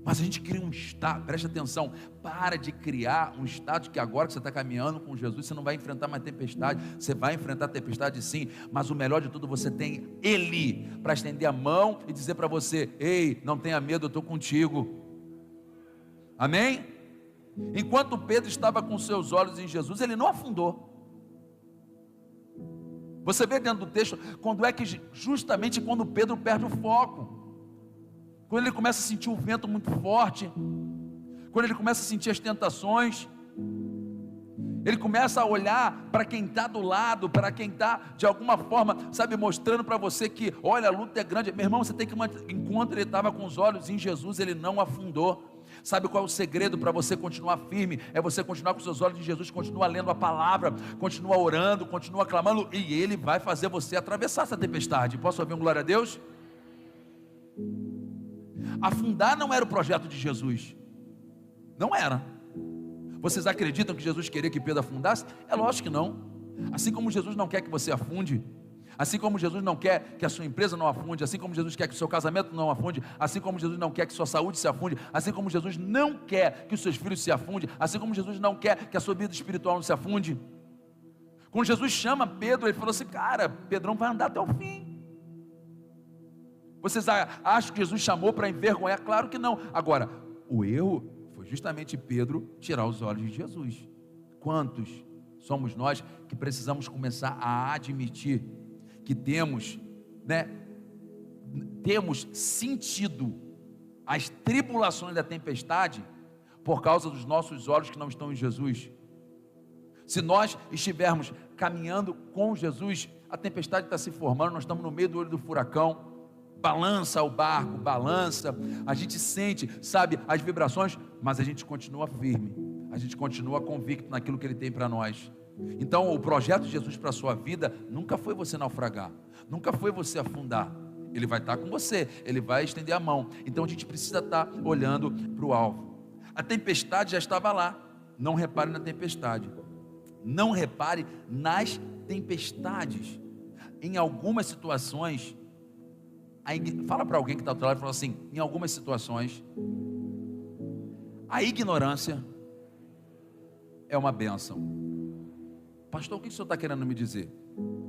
Mas a gente cria um estado, preste atenção, para de criar um estado que agora que você está caminhando com Jesus, você não vai enfrentar mais tempestade. Você vai enfrentar tempestade sim, mas o melhor de tudo, você tem Ele para estender a mão e dizer para você: ei, não tenha medo, eu estou contigo, amém? Enquanto Pedro estava com seus olhos em Jesus, ele não afundou. Você vê dentro do texto, quando é que justamente quando Pedro perde o foco, quando ele começa a sentir o vento muito forte, quando ele começa a sentir as tentações, ele começa a olhar para quem está do lado, para quem está de alguma forma, sabe, mostrando para você que, olha, a luta é grande. Meu irmão, você tem que manter. Enquanto ele estava com os olhos em Jesus, ele não afundou. Sabe qual é o segredo para você continuar firme? É você continuar com os seus olhos em Jesus, continua lendo a palavra, continua orando, continua clamando, e Ele vai fazer você atravessar essa tempestade. Posso ouvir um glória a Deus? Afundar não era o projeto de Jesus, não era. Vocês acreditam que Jesus queria que Pedro afundasse? É lógico que não. Assim como Jesus não quer que você afunde, assim como Jesus não quer que a sua empresa não afunde, assim como Jesus quer que o seu casamento não afunde, assim como Jesus não quer que sua saúde se afunde, assim como Jesus não quer que os seus filhos se afundem, assim como Jesus não quer que a sua vida espiritual não se afunde. Quando Jesus chama Pedro, ele falou assim: cara, Pedrão vai andar até o fim. Vocês acham que Jesus chamou para envergonhar? Claro que não. Agora, o erro foi justamente Pedro tirar os olhos de Jesus. Quantos somos nós que precisamos começar a admitir que temos sentido as tribulações da tempestade por causa dos nossos olhos que não estão em Jesus? Se nós estivermos caminhando com Jesus, a tempestade está se formando, nós estamos no meio do olho do furacão, balança o barco, balança, a gente sente, sabe, as vibrações, mas a gente continua firme, a gente continua convicto naquilo que Ele tem para nós. Então o projeto de Jesus para a sua vida nunca foi você naufragar, nunca foi você afundar. Ele vai estar com você, Ele vai estender a mão. Então a gente precisa estar olhando para o alvo. A tempestade já estava lá. Não repare na tempestade, não repare nas tempestades. Em algumas situações, fala para alguém que está ao teu lado e fala assim: em algumas situações, a ignorância é uma bênção. Pastor, o que o senhor está querendo me dizer?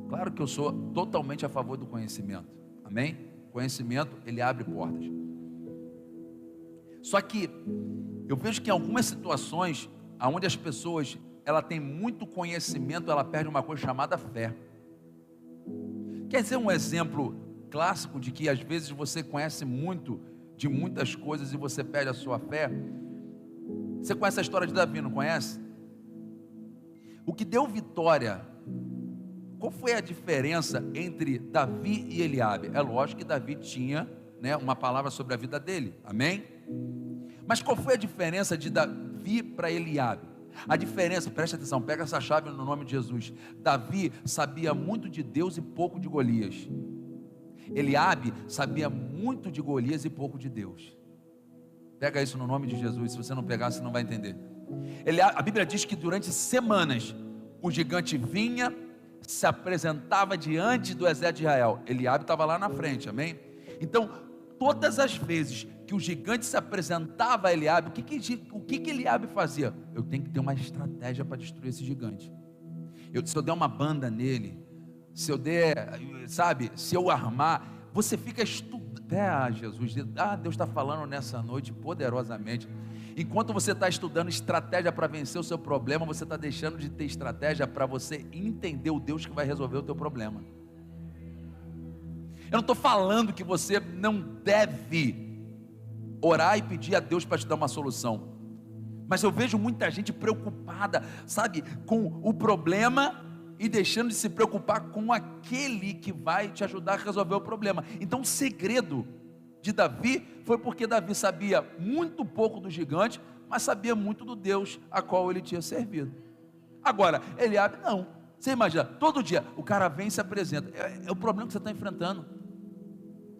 Claro que eu sou totalmente a favor do conhecimento, amém? Conhecimento, ele abre portas. Só que eu vejo que em algumas situações, onde as pessoas, ela tem muito conhecimento, ela perde uma coisa chamada fé. Quer dizer um exemplo clássico de que às vezes você conhece muito de muitas coisas e você perde a sua fé? Você conhece a história de Davi, não conhece? O que deu vitória, qual foi a diferença entre Davi e Eliabe? É lógico que Davi tinha, né, uma palavra sobre a vida dele, amém? Mas qual foi a diferença de Davi para Eliabe? A diferença, preste atenção, pega essa chave no nome de Jesus. Davi sabia muito de Deus e pouco de Golias. Eliabe sabia muito de Golias e pouco de Deus. Pega isso no nome de Jesus. Se você não pegar, você não vai entender. A Bíblia diz que durante semanas o gigante vinha, se apresentava diante do exército de Israel. Eliabe estava lá na frente, amém? Então, todas as vezes que o gigante se apresentava a Eliabe, o que Eliabe fazia? Eu tenho que ter uma estratégia para destruir esse gigante. Se eu der uma banda nele, se eu der, sabe, se eu armar, você fica estudando. Jesus, Deus está falando nessa noite poderosamente. Enquanto você está estudando estratégia para vencer o seu problema, você está deixando de ter estratégia para você entender o Deus que vai resolver o teu problema. Eu não estou falando que você não deve orar e pedir a Deus para te dar uma solução, mas eu vejo muita gente preocupada, sabe, com o problema e deixando de se preocupar com aquele que vai te ajudar a resolver o problema. Então o segredo de Davi foi porque Davi sabia muito pouco do gigante, mas sabia muito do Deus a qual ele tinha servido. Agora, Eliabe não. Você imagina, todo dia o cara vem e se apresenta. É o problema que você está enfrentando.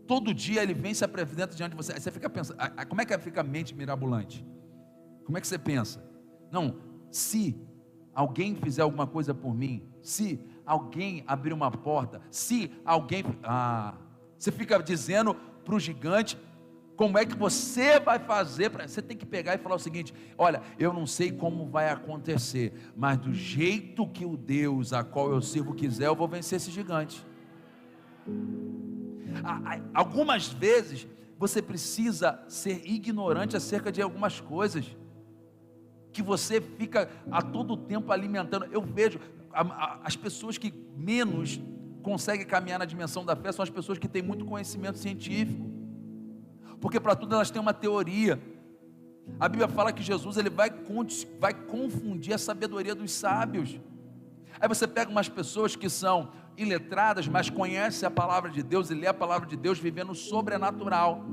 Todo dia ele vem e se apresenta diante de você. Aí você fica pensando, como é que fica a mente mirabolante? Como é que você pensa? Não, se alguém fizer alguma coisa por mim, se alguém abrir uma porta, se alguém... você fica dizendo para o gigante como é que você vai fazer. Você tem que pegar e falar o seguinte: olha, eu não sei como vai acontecer, mas do jeito que o Deus a qual eu sirvo quiser, eu vou vencer esse gigante. Algumas vezes você precisa ser ignorante acerca de algumas coisas que você fica a todo tempo alimentando. Eu vejo as pessoas que menos conseguem caminhar na dimensão da fé são as pessoas que têm muito conhecimento científico, porque para tudo elas têm uma teoria. A Bíblia fala que Jesus ele vai confundir a sabedoria dos sábios. Aí você pega umas pessoas que são iletradas, mas conhecem a palavra de Deus e lê a palavra de Deus vivendo sobrenatural.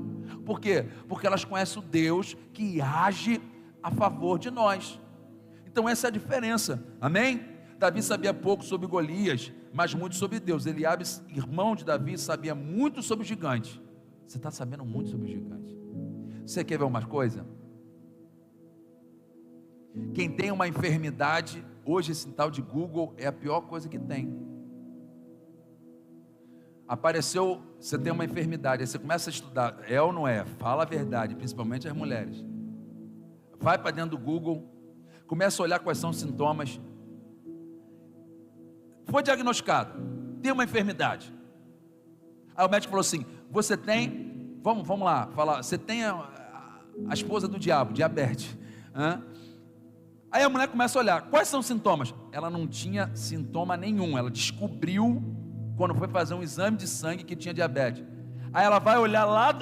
Por quê? Porque elas conhecem o Deus que age a favor de nós. Então essa é a diferença, amém? Davi sabia pouco sobre Golias, mas muito sobre Deus. Eliabe, irmão de Davi, sabia muito sobre o gigante. Você está sabendo muito sobre o gigante. Você quer ver uma coisa? Quem tem uma enfermidade, hoje esse tal de Google é a pior coisa que tem. Apareceu, você tem uma enfermidade, aí você começa a estudar, é ou não é? Fala a verdade, principalmente as mulheres. Vai para dentro do Google, começa a olhar quais são os sintomas. Foi diagnosticado, tem uma enfermidade. Aí o médico falou assim: você tem, vamos lá, falar, você tem a esposa do diabo, diabetes. Aí a mulher começa a olhar, quais são os sintomas? Ela não tinha sintoma nenhum, ela descobriu quando foi fazer um exame de sangue que tinha diabetes. Aí ela vai olhar lá,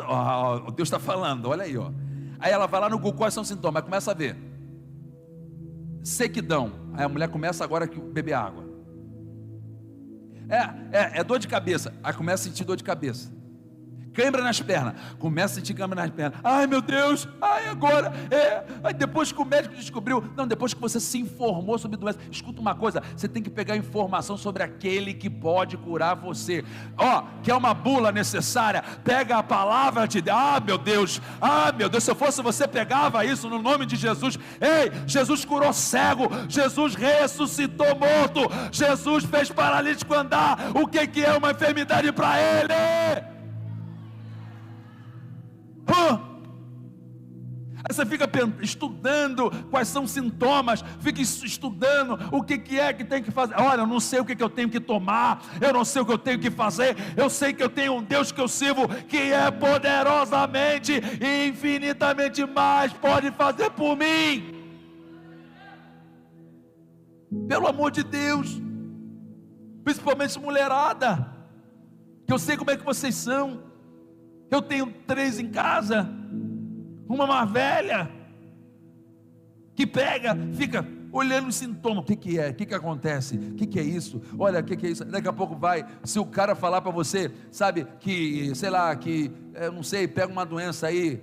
Deus está falando, olha aí, ó. Aí ela vai lá no Google, quais são os sintomas? Aí começa a ver, sequidão. Aí a mulher começa agora a beber água. É dor de cabeça. Aí começa a sentir dor de cabeça. Cãibra nas pernas. Começa a sentir cãibra nas pernas. Ai meu Deus, ai agora. Aí depois que o médico descobriu. Não, depois que você se informou sobre doença. Escuta uma coisa, você tem que pegar informação sobre aquele que pode curar você. Quer uma bula necessária? Pega a palavra de Deus. Ah meu Deus, se eu fosse você, pegava isso no nome de Jesus. Ei, Jesus curou cego, Jesus ressuscitou morto, Jesus fez paralítico andar. O que é uma enfermidade para ele? Aí você fica estudando quais são os sintomas, fica estudando o que é que tem que fazer. Olha, eu não sei o que eu tenho que tomar, eu não sei o que eu tenho que fazer. Eu sei que eu tenho um Deus que eu sirvo, que é poderosamente e infinitamente mais pode fazer por mim. Pelo amor de Deus, principalmente mulherada, que eu sei como é que vocês são. Eu tenho 3 em casa, uma mais velha, que pega, fica, olhando os sintomas, o que é, o que acontece, o que é isso, olha, o que é isso, daqui a pouco vai, se o cara falar para você, sabe, que, sei lá, que, eu não sei, pega uma doença aí,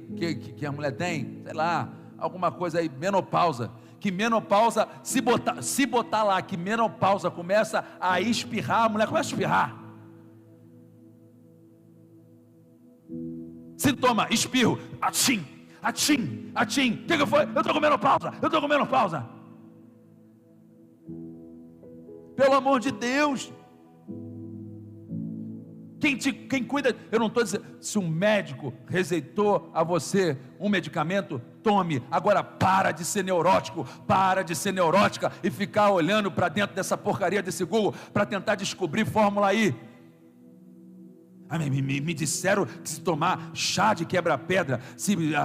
que a mulher tem, sei lá, alguma coisa aí, menopausa, que menopausa, se botar lá, que menopausa começa a espirrar, a mulher começa a espirrar, sintoma, espirro, atim, o que foi? Eu estou com menopausa, pelo amor de Deus, quem cuida, eu não estou dizendo, se um médico receitou a você um medicamento, tome, agora para de ser neurótico, para de ser neurótica, e ficar olhando para dentro dessa porcaria desse Google, para tentar descobrir fórmula aí. Me disseram que se tomar chá de quebra-pedra,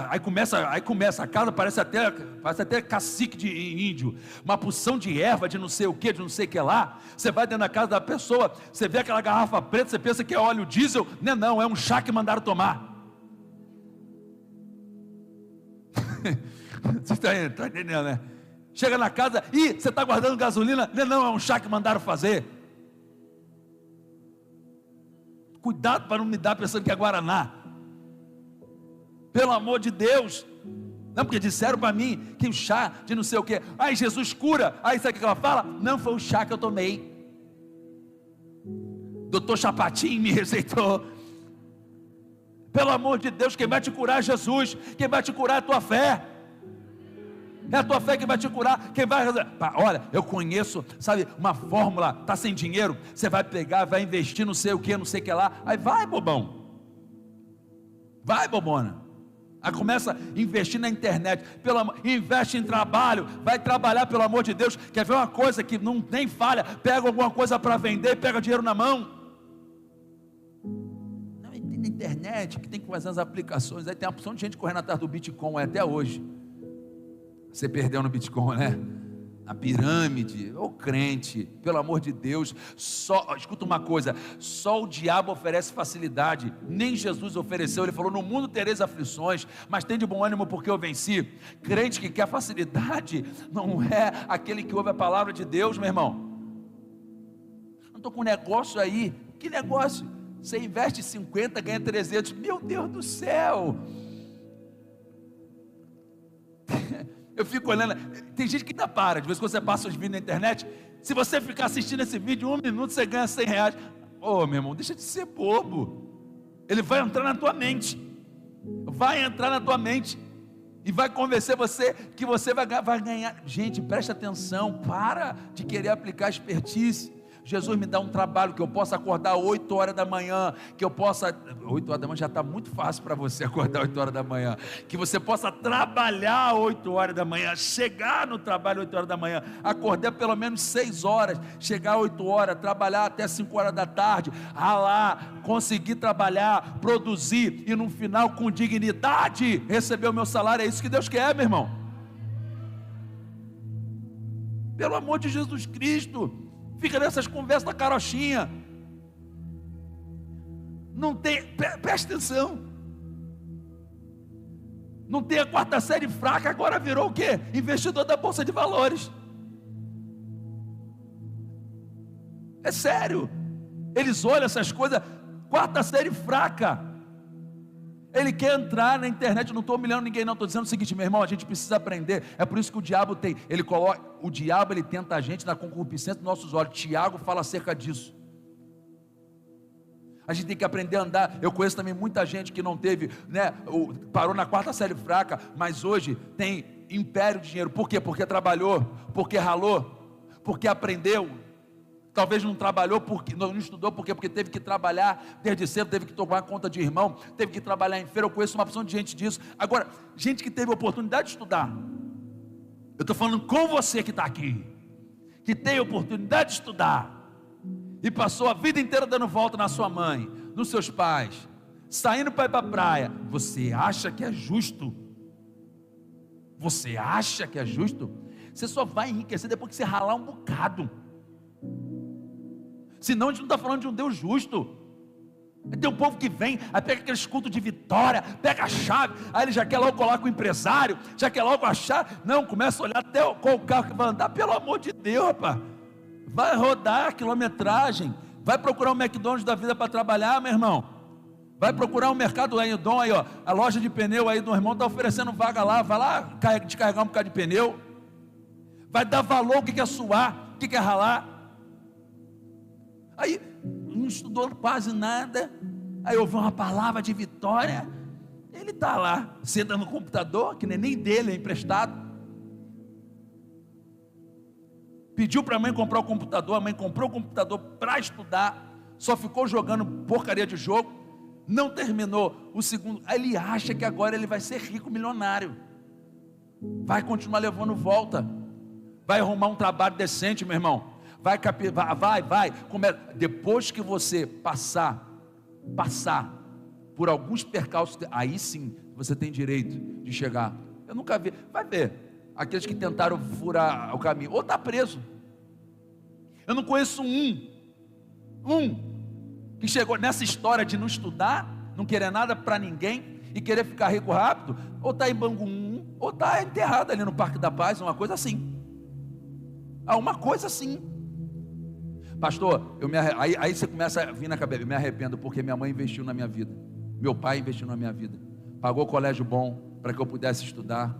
aí começa a casa, parece até cacique de índio, uma porção de erva, de não sei o que, de não sei o que lá. Você vai dentro da casa da pessoa, você vê aquela garrafa preta, você pensa que é óleo diesel, não, é um chá que mandaram tomar. Você está entendendo, né? Chega na casa, você está guardando gasolina, não, é um chá que mandaram fazer. Cuidado para não me dar pensando que é Guaraná, pelo amor de Deus. Não, porque disseram para mim que o chá de não sei o que, aí Jesus cura, aí sabe o que ela fala? Não foi o chá que eu tomei, doutor Chapatinho me receitou. Pelo amor de Deus, quem vai te curar é Jesus, quem vai te curar é a tua fé. É a tua fé que vai te curar. Quem vai... Olha, eu conheço, sabe, uma fórmula, está sem dinheiro, você vai pegar, vai investir não sei o que, não sei o que lá, aí vai bobão, vai bobona, aí começa a investir na internet, investe em trabalho, vai trabalhar pelo amor de Deus. Quer ver uma coisa que não tem falha? Pega alguma coisa para vender, pega dinheiro na mão. Não, tem na internet que tem que fazer as aplicações, aí tem uma opção de gente correndo atrás do Bitcoin até hoje. Você perdeu no Bitcoin, né? Na pirâmide, ô crente, pelo amor de Deus, escuta uma coisa, só o diabo oferece facilidade, nem Jesus ofereceu. Ele falou, no mundo tereis aflições, mas tem de bom ânimo porque eu venci. Crente que quer facilidade, não é aquele que ouve a palavra de Deus, meu irmão. Não estou com um negócio aí, que negócio? Você investe 50, ganha 300, meu Deus do céu. Eu fico olhando, tem gente que ainda para, de vez em quando você passa os vídeos na internet, se você ficar assistindo esse vídeo 1 minuto, você ganha R$100. Ô meu irmão, deixa de ser bobo. Ele vai entrar na tua mente, e vai convencer você, que você vai ganhar. Gente, preste atenção, para de querer aplicar expertise. Jesus me dá um trabalho, que eu possa acordar 8 horas da manhã, 8 horas da manhã já está muito fácil para você acordar 8 horas da manhã, que você possa trabalhar 8 horas da manhã, chegar no trabalho 8 horas da manhã, acordar pelo menos 6 horas, chegar 8 horas, trabalhar até 5 horas da tarde, ralar, conseguir trabalhar, produzir, e no final com dignidade, receber o meu salário. É isso que Deus quer, meu irmão, pelo amor de Jesus Cristo. Fica nessas conversas da carochinha, não tem, presta atenção, não tem a quarta série fraca, agora virou o quê? Investidor da Bolsa de Valores. É sério, eles olham essas coisas, quarta série fraca, ele quer entrar na internet. Não estou humilhando ninguém não, estou dizendo o seguinte, meu irmão, a gente precisa aprender. É por isso que o diabo ele tenta a gente na concupiscência dos nossos olhos. Tiago fala acerca disso. A gente tem que aprender a andar. Eu conheço também muita gente que não teve, né, parou na quarta série fraca, mas hoje tem império de dinheiro. Por quê? Porque trabalhou, porque ralou, porque aprendeu. Talvez não trabalhou, não estudou, porque teve que trabalhar desde cedo, teve que tomar conta de irmão, teve que trabalhar em feira. Eu conheço uma opção de gente disso. Agora, gente que teve a oportunidade de estudar, eu estou falando com você que está aqui, que tem a oportunidade de estudar, e passou a vida inteira dando volta na sua mãe, nos seus pais, saindo para ir para a praia. Você acha que é justo? Você acha que é justo? Você só vai enriquecer depois que você ralar um bocado. Senão a gente não está falando de um Deus justo. Tem um povo que vem, aí pega aqueles cultos de vitória, pega a chave, aí ele já quer logo colocar o empresário, já quer logo a chave. Não, começa a olhar até qual o carro que vai andar. Pelo amor de Deus, rapaz, vai rodar a quilometragem, vai procurar um McDonald's da vida para trabalhar, meu irmão. Vai procurar um mercado aí, Dom, aí, ó, a loja de pneu aí do irmão está oferecendo vaga lá, vai lá descarregar um bocado de pneu. Vai dar valor o que é suar, o que é ralar. Aí não estudou quase nada, aí ouviu uma palavra de vitória, ele está lá, senta no computador, que nem dele, é emprestado. Pediu para a mãe comprar o computador, a mãe comprou o computador para estudar, só ficou jogando porcaria de jogo, não terminou o segundo. Aí ele acha que agora ele vai ser rico, milionário, vai continuar levando volta, vai arrumar um trabalho decente, meu irmão. Vai, depois que você passar por alguns percalços, aí sim você tem direito de chegar. Eu nunca vi, vai ver, aqueles que tentaram furar o caminho, ou está preso. Eu não conheço um que chegou nessa história de não estudar, não querer nada para ninguém e querer ficar rico rápido, ou está em Bangu, ou está enterrado ali no Parque da Paz, uma coisa assim. Uma coisa assim. Pastor, aí você começa a vir na cabeça, eu me arrependo porque minha mãe investiu na minha vida, meu pai investiu na minha vida, pagou colégio bom para que eu pudesse estudar,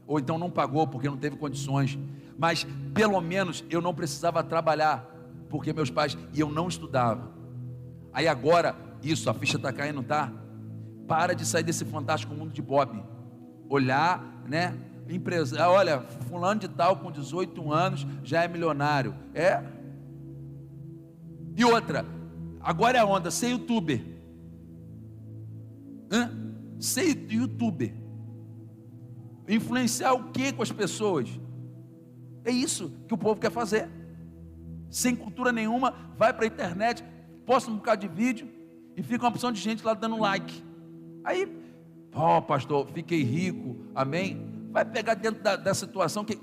ou então não pagou porque não teve condições, mas pelo menos eu não precisava trabalhar, porque meus pais, e eu não estudava. Aí agora, isso, a ficha está caindo, tá? Para de sair desse fantástico mundo de Bob, olhar, né? Empresa, olha, fulano de tal com 18 anos já é milionário, e outra, agora é a onda, ser youtuber, ser youtuber, influenciar o que com as pessoas? É isso que o povo quer fazer, sem cultura nenhuma, vai para a internet, posta um bocado de vídeo, e fica uma opção de gente lá dando like, aí, pastor, fiquei rico, amém, vai pegar dentro da situação que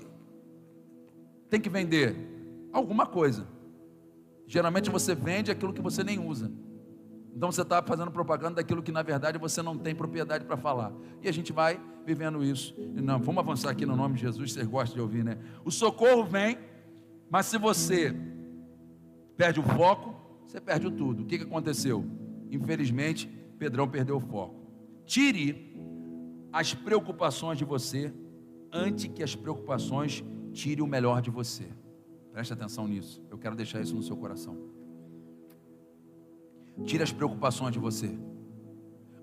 tem que vender alguma coisa. Geralmente você vende aquilo que você nem usa. Então você está fazendo propaganda daquilo que na verdade você não tem propriedade para falar. E a gente vai vivendo isso. Não, vamos avançar aqui no nome de Jesus, vocês gostam de ouvir, né? O socorro vem, mas se você perde o foco, você perde o tudo. O que aconteceu? Infelizmente, Pedrão perdeu o foco. Tire as preocupações de você, antes que as preocupações tirem o melhor de você. Preste atenção nisso, eu quero deixar isso no seu coração. Tire as preocupações de você,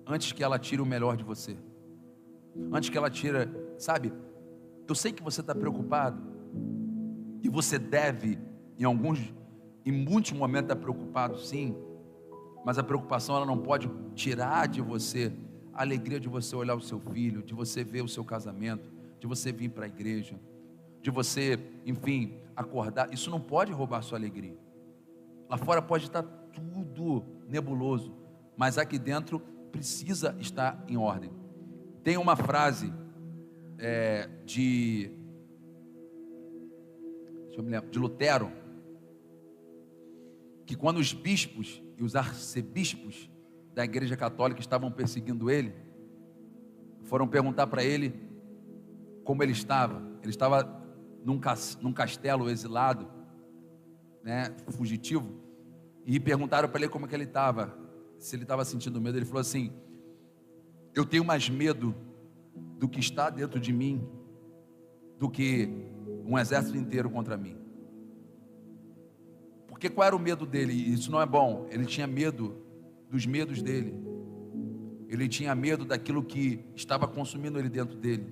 antes que ela tire o melhor de você. Antes que ela tire, sabe, eu sei que você está preocupado, e você deve, em muitos momentos estar preocupado sim, mas a preocupação ela não pode tirar de você a alegria de você olhar o seu filho, de você ver o seu casamento, de você vir para a igreja, de você, enfim, acordar. Isso não pode roubar a sua alegria. Lá fora pode estar tudo nebuloso, mas aqui dentro precisa estar em ordem. Tem uma frase de Lutero, que quando os bispos e os arcebispos da igreja católica estavam perseguindo ele, foram perguntar para ele como ele estava. Ele estava num castelo exilado, né, fugitivo, e perguntaram para ele como é que ele estava, se ele estava sentindo medo. Ele falou assim: eu tenho mais medo do que está dentro de mim do que um exército inteiro contra mim. Porque qual era o medo dele? Isso não é bom. Ele tinha medo dos medos dele, ele tinha medo daquilo que estava consumindo ele dentro dele.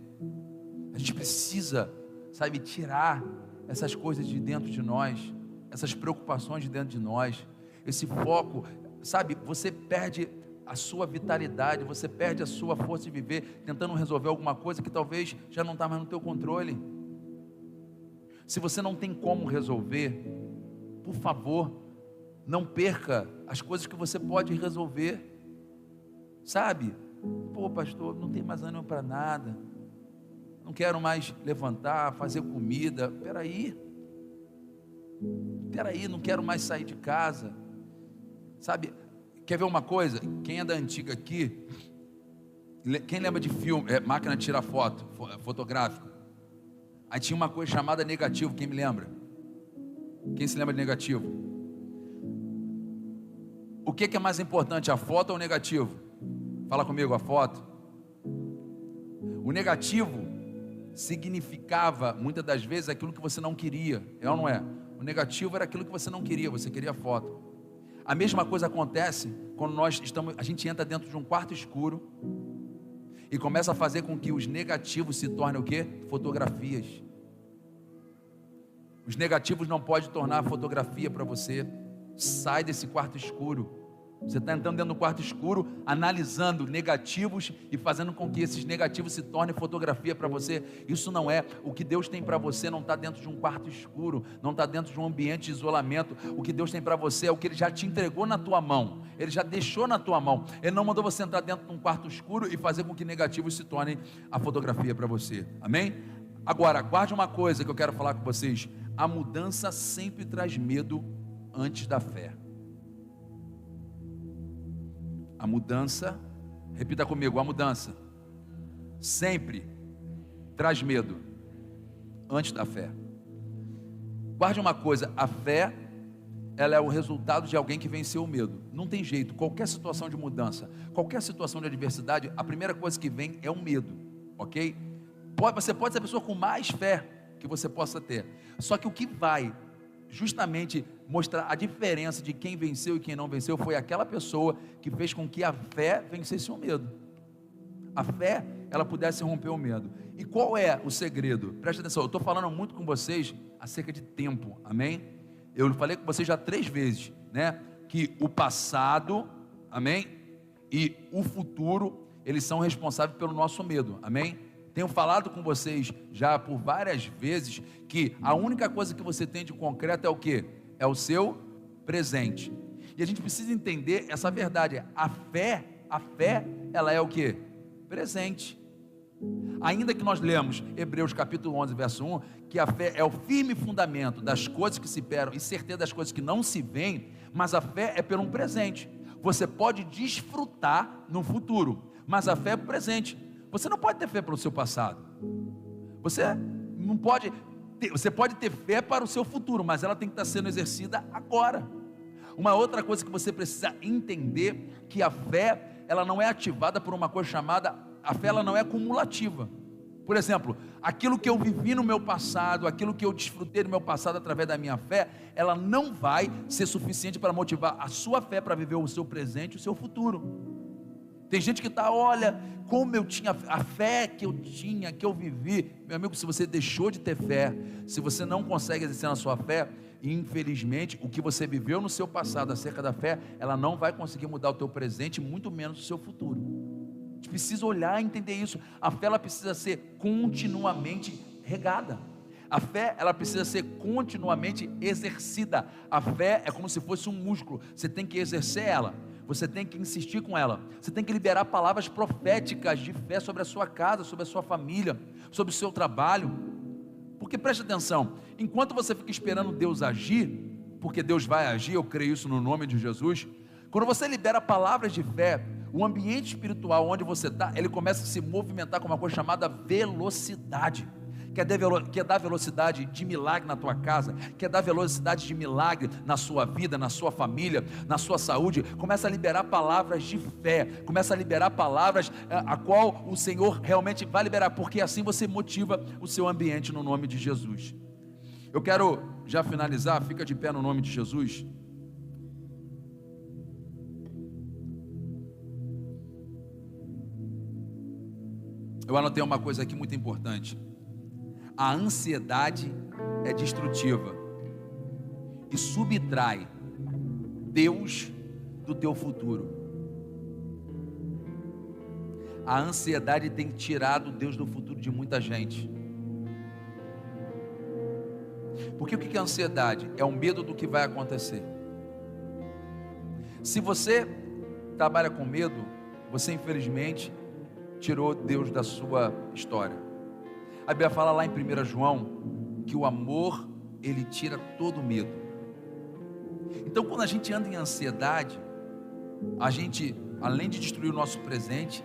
A gente precisa, sabe, tirar essas coisas de dentro de nós, essas preocupações de dentro de nós, esse foco, sabe, você perde a sua vitalidade, você perde a sua força de viver, tentando resolver alguma coisa que talvez já não está mais no teu controle. Se você não tem como resolver, por favor, não perca as coisas que você pode resolver, sabe? Pô, pastor, não tem mais ânimo para nada, não quero mais levantar, fazer comida. Peraí, não quero mais sair de casa, sabe? Quer ver uma coisa? Quem é da antiga aqui, quem lembra de filme, máquina de tirar foto, fotográfico? Aí tinha uma coisa chamada negativo, quem me lembra? Quem se lembra de negativo? O que é mais importante, a foto ou o negativo? Fala comigo, a foto. O negativo significava, muitas das vezes, aquilo que você não queria, é ou não é? O negativo era aquilo que você não queria, você queria a foto. A mesma coisa acontece quando a gente entra dentro de um quarto escuro e começa a fazer com que os negativos se tornem o quê? Fotografias. Os negativos não podem tornar fotografia para você. Sai desse quarto escuro. Você está entrando dentro do quarto escuro, analisando negativos e fazendo com que esses negativos se tornem fotografia para você. Isso não é. O que Deus tem para você não está dentro de um quarto escuro, não está dentro de um ambiente de isolamento. O que Deus tem para você é o que Ele já te entregou na tua mão, Ele já deixou na tua mão. Ele não mandou você entrar dentro de um quarto escuro e fazer com que negativos se tornem a fotografia para você. Amém? Agora, guarde uma coisa que eu quero falar com vocês: a mudança sempre traz medo antes da fé. A mudança, repita comigo, a mudança sempre traz medo antes da fé. Guarde uma coisa, a fé, ela é o resultado de alguém que venceu o medo. Não tem jeito, qualquer situação de mudança, qualquer situação de adversidade, a primeira coisa que vem é o medo, ok? Você pode ser a pessoa com mais fé que você possa ter, só que o que vai justamente mostrar a diferença de quem venceu e quem não venceu foi aquela pessoa que fez com que a fé vencesse o medo. A fé, ela pudesse romper o medo. E qual é o segredo? Presta atenção, eu estou falando muito com vocês acerca de tempo, amém? Eu falei com vocês já 3 vezes, né? Que o passado, amém? E o futuro, eles são responsáveis pelo nosso medo, amém? Tenho falado com vocês já por várias vezes que a única coisa que você tem de concreto é o quê? É o seu presente. E a gente precisa entender essa verdade. A fé, ela é o quê? Presente. Ainda que nós lemos Hebreus capítulo 11, verso 1, que a fé é o firme fundamento das coisas que se esperam e certeza das coisas que não se veem, mas a fé é pelo um presente. Você pode desfrutar no futuro, mas a fé é o presente. Você não pode ter fé pelo seu passado. Você pode ter fé para o seu futuro, mas ela tem que estar sendo exercida agora. Uma outra coisa que você precisa entender, que a fé, ela não é ativada por uma coisa chamada, a fé ela não é cumulativa. Por exemplo, aquilo que eu vivi no meu passado, aquilo que eu desfrutei no meu passado através da minha fé, ela não vai ser suficiente para motivar a sua fé para viver o seu presente e o seu futuro. Tem gente que está, olha, como eu tinha a fé que eu tinha, que eu vivi. Meu amigo, se você deixou de ter fé, se você não consegue exercer na sua fé, infelizmente, o que você viveu no seu passado acerca da fé, ela não vai conseguir mudar o teu presente, muito menos o seu futuro. A gente precisa olhar e entender isso. A fé, ela precisa ser continuamente regada. A fé, ela precisa ser continuamente exercida. A fé é como se fosse um músculo, você tem que exercer ela. Você tem que insistir com ela. Você tem que liberar palavras proféticas de fé sobre a sua casa, sobre a sua família, sobre o seu trabalho. Porque preste atenção, enquanto você fica esperando Deus agir, porque Deus vai agir, eu creio isso no nome de Jesus. Quando você libera palavras de fé, o ambiente espiritual onde você está, ele começa a se movimentar com uma coisa chamada velocidade. Quer dar velocidade de milagre na tua casa, quer dar velocidade de milagre na sua vida, na sua família, na sua saúde, começa a liberar palavras de fé, começa a liberar palavras a qual o Senhor realmente vai liberar, porque assim você motiva o seu ambiente no nome de Jesus. Eu quero já finalizar, fica de pé no nome de Jesus. Eu anotei uma coisa aqui muito importante. A ansiedade é destrutiva e subtrai Deus do teu futuro. A ansiedade tem tirado Deus do futuro de muita gente. Porque o que é ansiedade? É o medo do que vai acontecer. Se você trabalha com medo, você infelizmente tirou Deus da sua história. A Bíblia fala lá em 1 João que o amor, ele tira todo o medo. Então quando a gente anda em ansiedade, a gente, além de destruir o nosso presente,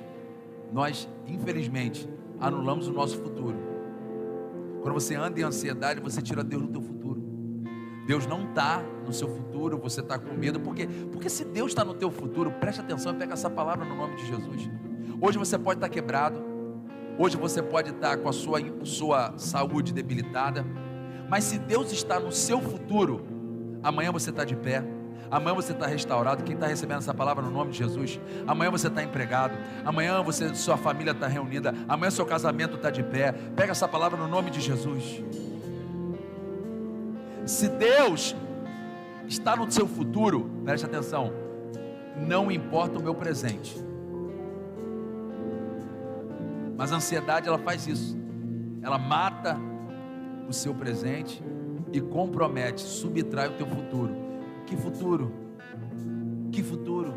nós, infelizmente, anulamos o nosso futuro. Quando você anda em ansiedade, você tira Deus do teu futuro. Deus não está no seu futuro, você está com medo, porque se Deus está no teu futuro, preste atenção e pega essa palavra no nome de Jesus. Hoje você pode estar quebrado, hoje você pode estar com a sua saúde debilitada, mas se Deus está no seu futuro, amanhã você está de pé, amanhã você está restaurado. Quem está recebendo essa palavra no nome de Jesus? Amanhã você está empregado, amanhã sua família está reunida, amanhã seu casamento está de pé. Pega essa palavra no nome de Jesus. Se Deus está no seu futuro, preste atenção, não importa o meu presente. Mas a ansiedade, ela faz isso, ela mata o seu presente e compromete, subtrai o teu futuro. Que futuro? Que futuro?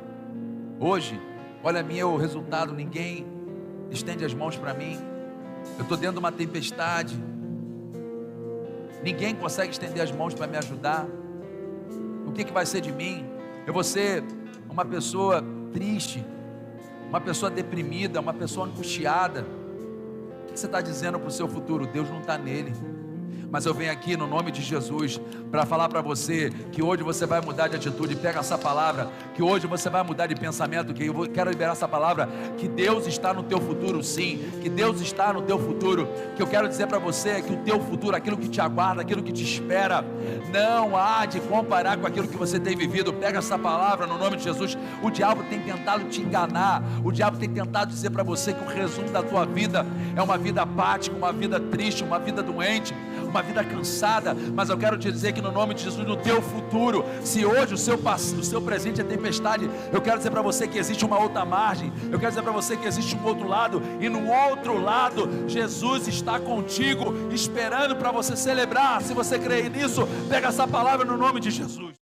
Hoje, olha meu resultado, ninguém estende as mãos para mim, eu estou dentro de uma tempestade, ninguém consegue estender as mãos para me ajudar. O que vai ser de mim? Eu vou ser uma pessoa triste, uma pessoa deprimida, uma pessoa angustiada. O que você está dizendo para o seu futuro? Deus não está nele. Mas eu venho aqui no nome de Jesus para falar para você que hoje você vai mudar de atitude. Pega essa palavra, que hoje você vai mudar de pensamento, que eu quero liberar essa palavra, que Deus está no teu futuro, sim, que Deus está no teu futuro. Que eu quero dizer para você é que o teu futuro, aquilo que te aguarda, aquilo que te espera, não há de comparar com aquilo que você tem vivido. Pega essa palavra no nome de Jesus. O diabo tem tentado te enganar, o diabo tem tentado dizer para você que o resumo da tua vida é uma vida apática, uma vida triste, uma vida doente, uma vida cansada. Mas eu quero te dizer que no nome de Jesus, no teu futuro, se hoje o seu presente é tempestade, eu quero dizer para você que existe uma outra margem, eu quero dizer para você que existe um outro lado, e no outro lado, Jesus está contigo, esperando para você celebrar. Se você crê nisso, pega essa palavra no nome de Jesus.